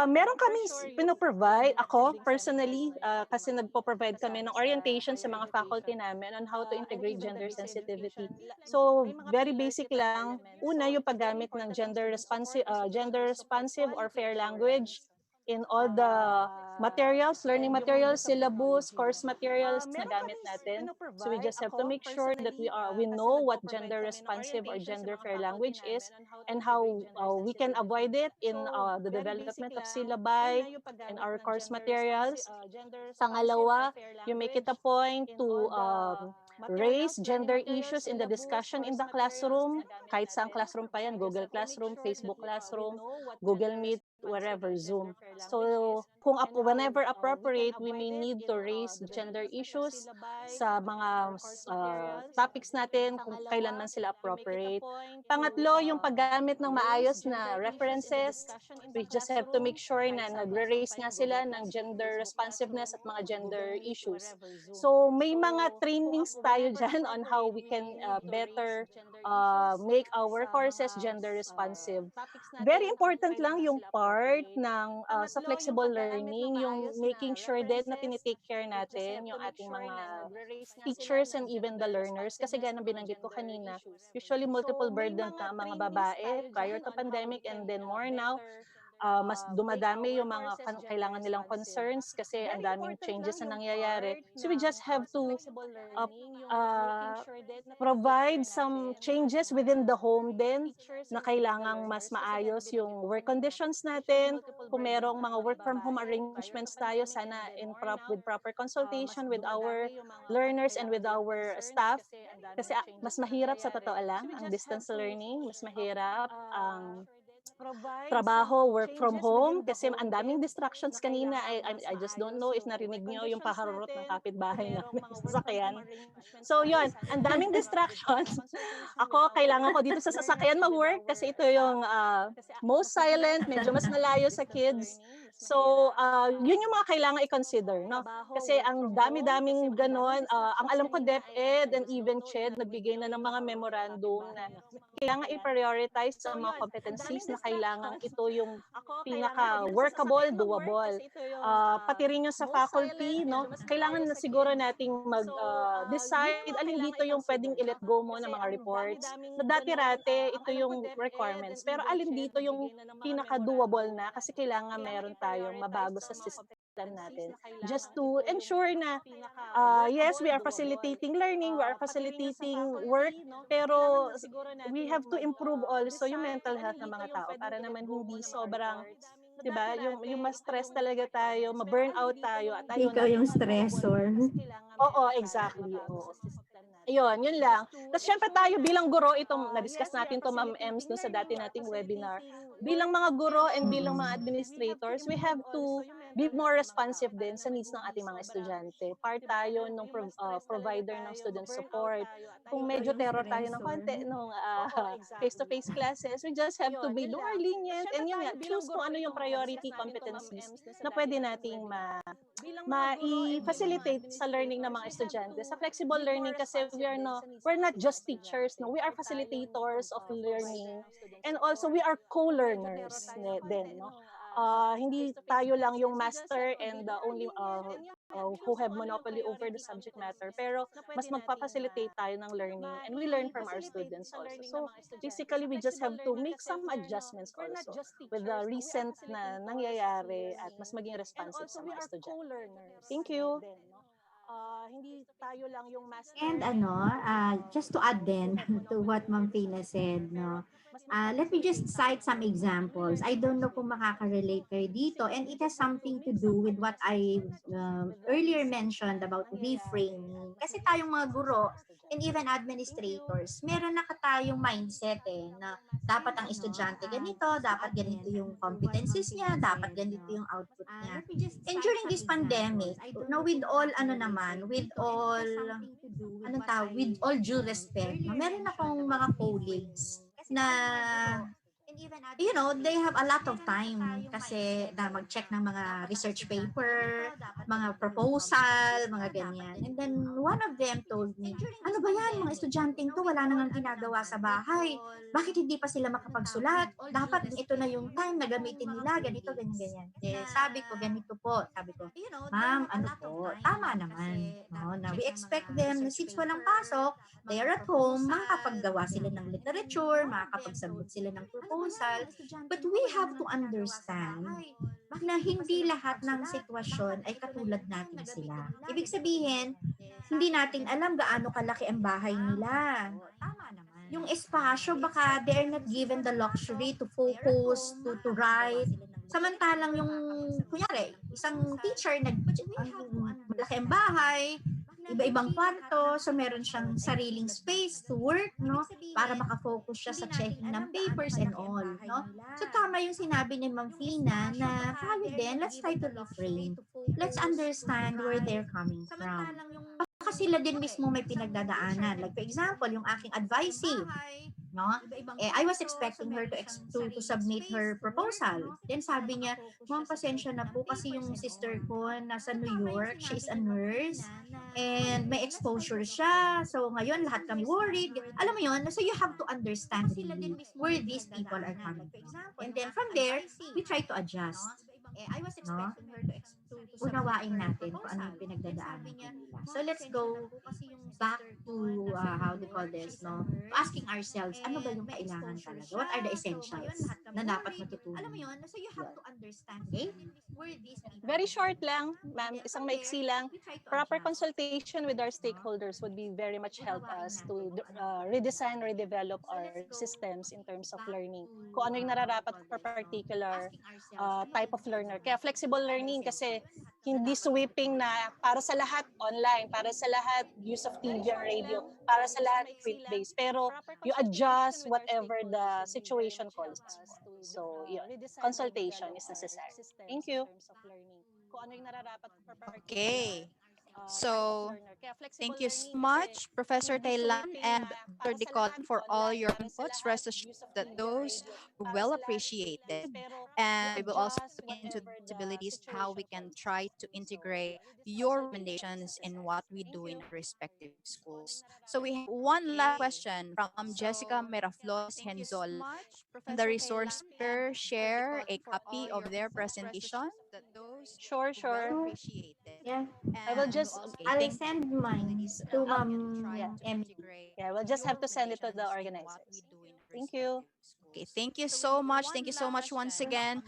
Meron kami pinoprovide, ako personally, kasi nagpo-provide kami ng orientation sa mga faculty namin on how to integrate gender sensitivity. So very basic lang. Una, yung paggamit ng gender responsive or fair language in all the materials, learning materials, syllabus, course materials na gamit natin. So we just have to make sure that we know what gender responsive or gender fair language is and how we can avoid it in the development of syllabi and our course materials. Pangalawa, you make it a point to raise gender issues in the discussion in the classroom, kahit saan classroom pa yan, Google Classroom, Facebook Classroom, Google Meet, wherever, Zoom. So whenever appropriate, we may need to raise gender issues sa mga topics natin kung kailan man sila appropriate. Pangatlo, yung paggamit ng maayos na references. We just have to make sure na nagre-raise nga sila ng gender responsiveness at mga gender issues. So may mga trainings tayo dyan on how we can better make our courses gender responsive. Very important lang yung part ng sa flexible learning, yung making sure din na tinitake care natin yung ating mga teachers and even the learners. Kasi gaya ng binanggit ko kanina, usually multiple burden ka mga babae prior to pandemic and then more now. Mas dumadami yung mga kailangan nilang concerns kasi ang daming changes na nangyayari. So we just have to provide some changes within the home din na kailangang mas maayos yung work conditions natin. Kung merong mga work from home arrangements tayo, sana with proper consultation with our learners and with our staff. Kasi mas mahirap sa totoo lang ang distance learning, mas mahirap ang trabaho, work from home, kasi ang daming distractions kanina. I just don't know if narinig nyo yung paharurot ng kapitbahay namin sa sasakyan. So yun, ang daming distractions. Ako, kailangan ko dito sa sasakyan mag-work kasi ito yung most silent, medyo mas malayo sa kids. So, yun yung mga kailangan i-consider, no? Kasi ang dami-daming ganon, ang alam ko DepEd and even CHED, nagbigay na ng mga memorandum na kailangan i-prioritize sa mga competencies na kailangan ito yung pinaka-workable, doable. Pati rin yung sa faculty, no? Kailangan na siguro nating mag-decide alin dito yung pwedeng i-let go mo ng mga reports. Na dati-rate, ito yung requirements. Pero alin dito yung pinaka-doable na kasi kailangan meron tayong mabago sa system natin. Just to ensure na, yes, we are facilitating learning, we are facilitating work, pero we have to improve also yung mental health ng mga tao para naman hindi sobrang, diba, yung ma-stress talaga tayo, ma-burnout tayo. At Ikaw yung stressor. Oo, exactly. Oo. Yun lang. Tapos syempre tayo bilang guro, itong na-discuss natin to Ma'am Ems no, sa dati nating webinar. Bilang mga guro and bilang mga administrators, we have to be more responsive din sa needs ng ating mga estudyante. Part tayo ng provider ng student support. Kung medyo terror tayo ng konti nung face-to-face classes, we just have to be more lenient and yun nga, choose kung ano yung priority competencies na pwede nating ma-facilitate sa learning ng mga estudyante. Sa flexible learning kasi we're not just teachers, no, we are facilitators of learning and also we are co-learners din, no. hindi tayo lang yung master and the only who have monopoly over the subject matter, pero mas magpa-facilitate tayo ng learning and we learn from our students also. So basically, we just have to make some adjustments also with the recent na nangyayari at mas maging responsive sa mga estudyante. Thank you. Hindi tayo lang yung master. And just to add then to what Ma'am Fina said, no, let me just cite some examples. I don't know kung makaka-relate kayo dito, and it has something to do with what I earlier mentioned about reframing. Kasi tayong mga guro and even administrators, meron na tayong mindset na dapat ang estudyante ganito, dapat ganito yung competencies niya, dapat ganito yung output niya. And during this pandemic, no, with all with all due respect, no, meron akong mga colleagues na they have a lot of time kasi na mag-check ng mga research paper, mga proposal, mga ganyan. And then one of them told me, ano ba yan, mga estudyanteng to, wala nang ginagawa sa bahay. Bakit hindi pa sila makapagsulat? Dapat ito na yung time na gamitin nila, ganito, ganyan. Eh, sabi ko, ma'am, tama naman. No, na we expect them na since walang pasok, they are at home, makakapaggawa sila ng literature, makakapagsabot sila ng proposal. But we have to understand na hindi lahat ng sitwasyon ay katulad natin sila. Ibig sabihin, hindi natin alam gaano kalaki ang bahay nila. Yung espasyo, baka they're not given the luxury to focus, to write. Samantalang yung, kunyari, isang teacher, malaki ang bahay, iba-ibang kwarto, so meron siyang sariling space to work, no? Para makafocus siya sa checking ng papers and all, no? So tama yung sinabi ni Ma'am Fina na tayo din, let's try to reframe. Let's understand where they're coming from. Baka sila din mismo may pinagdadaanan. Like for example, yung aking advisee, no? I was expecting her to submit her proposal. Then sabi niya, ma'am, pasensya na po kasi yung sister ko nasa New York, she is a nurse, and may exposure siya. So ngayon, lahat kami worried. Alam mo yun? So you have to understand really where these people are coming from. And then from there, we try to adjust. No? Unawain natin kung ano yung pinagdadaanan nila. So let's go back to how do you call this, no? Asking ourselves, ano ba yung kailangan talaga? What are the essentials na dapat matutunan? Alam mo yun? So you have to understand. Okay? Very short lang, ma'am, isang maiksi lang. Proper consultation with our stakeholders would be very much help us to redesign, redevelop our systems in terms of learning. Kung ano yung nararapat for particular type of learner. Kaya flexible learning kasi hindi sweeping na para sa lahat online, para sa lahat use of TV and radio, para sa lahat print-based. Pero you adjust whatever the situation calls for. So, consultation is necessary. Thank you. Okay. So, thank you so much, Professor Thailan and Dr. Dicol, for all your inputs. Rest assured that those were well appreciated. And we will also look into the possibilities how we can try to integrate your recommendations in what we do in our respective schools. So we have one last question from Jessica Miraflores Henzol. Can the resource pair share a copy of their presentation? Sure. Yeah. I will just, I'll send mine to Ma'am Emily. yeah, we'll just have to send it to the organizers. Thank you. Okay, thank you so much. Thank you so much once again,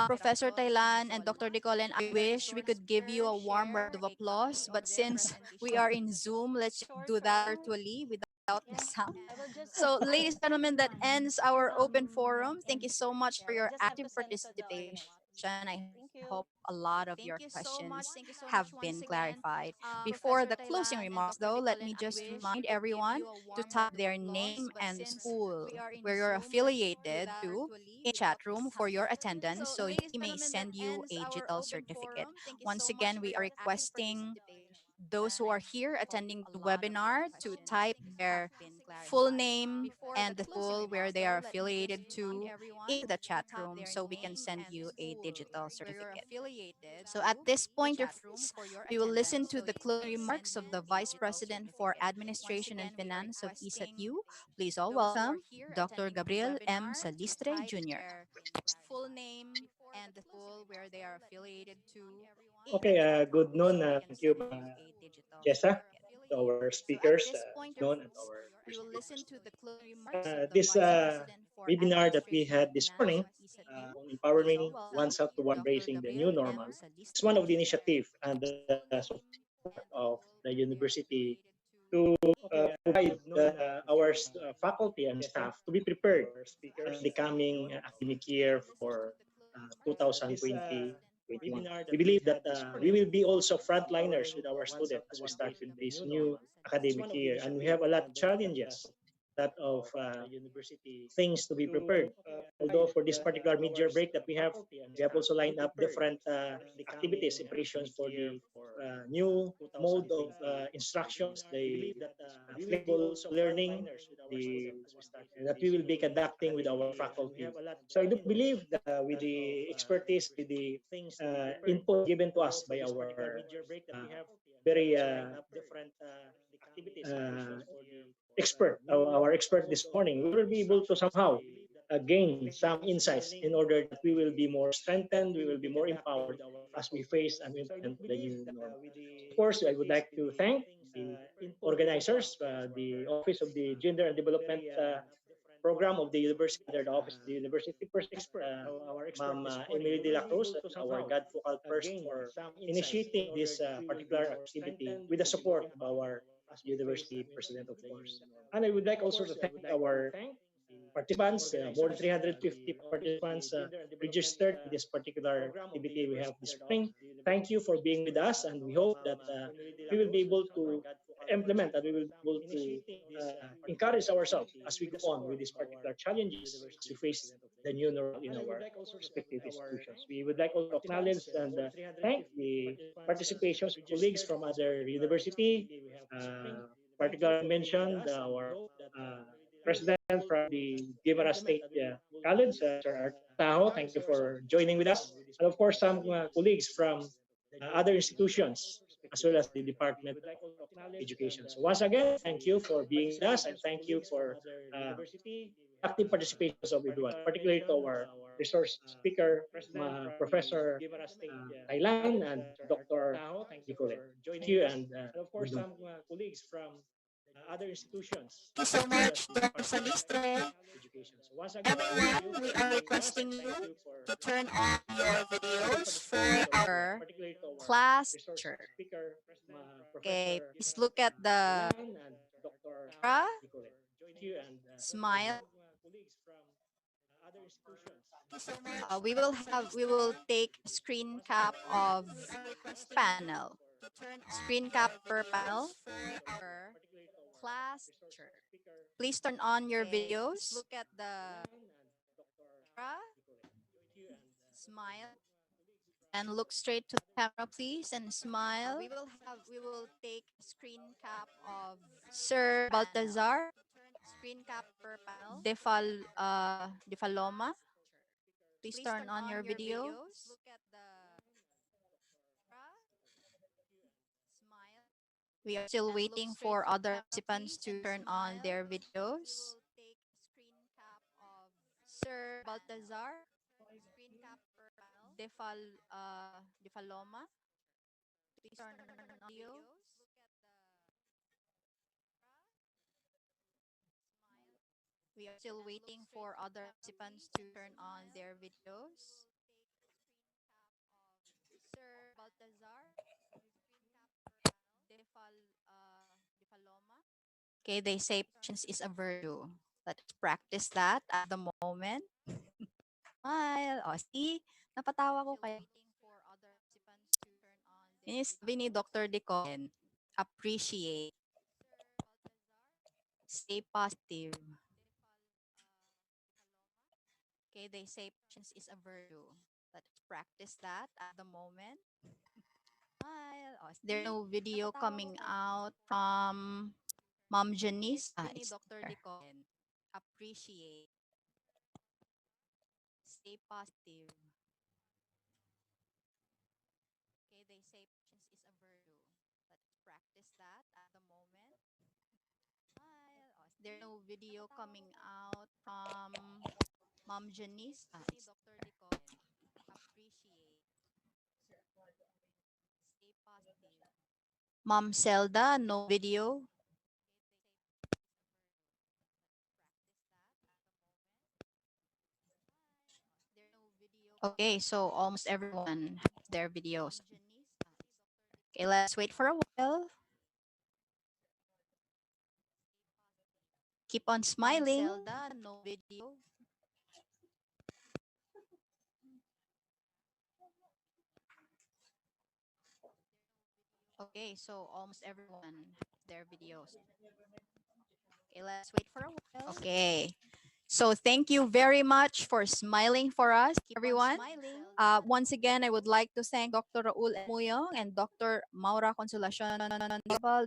Professor Thailan and Dr. Decolen. I wish we could give you a warm round of applause, but since we are in Zoom, let's do that virtually without the sound. So, ladies and gentlemen, that ends our open forum. Thank you so much for your active participation. I hope a lot of your questions have been clarified. Before the closing remarks, though, let me just remind everyone to type their name and school where you're affiliated to in chat room for your attendance so we may send you a digital certificate. Once again, we are requesting those who are here attending the webinar to type their full name and the school where they are affiliated to in the chat room so we can send you a digital certificate. So at this point, your friends, we will listen to the closing remarks of the Vice President for Administration and Finance of ESATU. Please all welcome Dr. Gabriel M. Salistre Jr. and the school where they are affiliated to. Okay, good noon. So they can Thank you, study through a digital Jessa, certificate. to our So at speakers, this point, known and our we will listen speakers. to the closing remarks of the This Vice President for webinar that we Administration and had this Finance morning of ESEDU. on Please empowering welcome One South toward Dr. embracing the new Gabriel normal M. is Salista. one of the initiative and the support of the university to provide our faculty and staff to be prepared in the coming academic year for 2020-21. We believe that we will be also frontliners with our students as we start with this new academic year, and we have a lot of challenges, lot of things to be prepared. Although for this particular mid-year break that we have also lined up different activities and preparations for the new mode of instructions, the flexible learning, the that we will be conducting with our faculty. So I do believe that with the expertise, with the input given to us by our very uh, our expert this morning, we will be able to somehow gain some insights in order that we will be more strengthened, we will be more empowered as we face and implement the new normal. Of course, I would like to thank the organizers, the Office of the Gender and Development Program of the university, under the Office of the University President, Ma'am Emily De La Cruz, our God focal person for initiating this particular activity with the support of our university president, of course. And I would like also to thank our participants, more than 350 participants registered in this particular activity we have this morning. Thank you for being with us, and we hope that we will be able to implement and we will be able to encourage ourselves as we go on with these particular challenges as we face the new normal in our respective institutions. We would like also to acknowledge and thank the participations of colleagues from other university, particularly mentioned our president from the Guevara State College, Sir Art Taho. Thank you for joining with us. And of course, some colleagues from other institutions, as well as the Department of Education. So once again, thank you for being with us, and thank you for active participation of everyone, particularly to our resource speaker, Professor Thailand and Dr. Nicolette. Thank you, and of course, some colleagues from other institutions. Thank you so much, Dr. Saliste. So once again, Everyone, we are requesting you to turn on your videos for our For class teacher. Okay, please look at the camera, smile. We will take screen cap of panel. Screen cap per panel for class teacher. Please turn on your videos. Look at the camera, smile, and look straight to the camera, please, and smile. We will take screen cap of Sir Baltazar. Screen cap per panel. Defaloma. Please turn on your video. Look at the camera, smile. We are still waiting for other participants to turn on their videos. Screen cap of Sir Baltazar. Screen cap per panel. Defaloma. Please turn on audio. We are still waiting for other participants to turn on their videos. Sir Baltazar. Defaloma. Okay, they say patience is a virtue. Let's practice that at the moment. Smile. O, see? Napatawa ko kayo. Yun yung sabi ni Dr. Decoen. Appreciate. Stay positive. Okay, they say patience is a virtue. Let's practice that at the moment. Smile. O, there's no video coming out from Ma'am Janice. It's Dr. Decoen. Appreciate. Stay positive. Okay, they say patience is a virtue. Let's practice that at the moment. Smile. Oh, there's no video coming out from Ma'am Janice. It's Dr. Decoen. Mom Zelda, no video. Okay, so almost everyone have their videos. Okay, let's wait for a while. Keep on smiling. Zelda, no video. Okay, so almost everyone have their videos. Okay, let's wait for a while. Okay. So thank you very much for smiling for us, everyone. Once again, I would like to thank Dr. Raul M. Muyong and Dr. Maura Consolacion,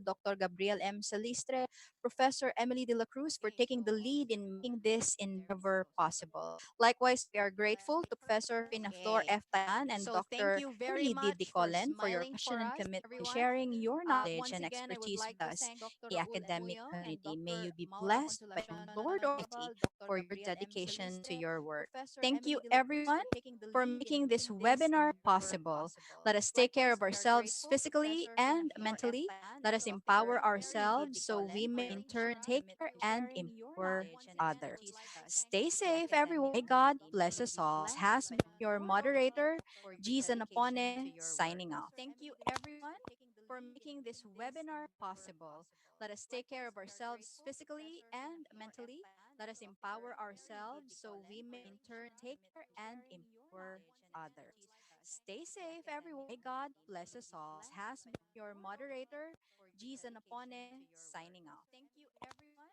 Dr. Gabriel M. Salistre, Professor Emily De La Cruz for taking the lead in making this endeavor possible. Likewise, we are grateful to Professor Pinaflor F. Tayan and Dr. Emily D. Dicolen for your passion and commitment in sharing your knowledge and expertise with us, the academic community. May you be blessed by the Lord Almighty for your dedication to your work. Thank you, everyone, for making this webinar possible. Let us take care of ourselves physically and mentally. Let us empower ourselves so we may in turn take care and empower others. Stay safe, everyone. May God bless us all. This has been your moderator, G. Zanapone, signing off. Thank you, everyone, for making this webinar possible. Let us take care of ourselves physically and mentally. Let us empower ourselves so we may in turn take care and empower others. Stay safe, everyone. May God bless us all. This has been your moderator, G. Zanapone, signing off. Thank you, everyone,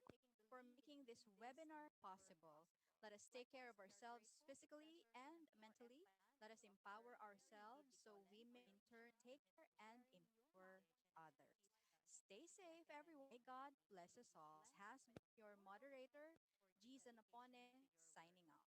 for making this webinar possible. Let us take care of ourselves physically and mentally. Let us empower ourselves so we may in turn take care and empower others. Stay safe, everyone. May God bless us all. This has been your moderator, G. Zanapone, signing off.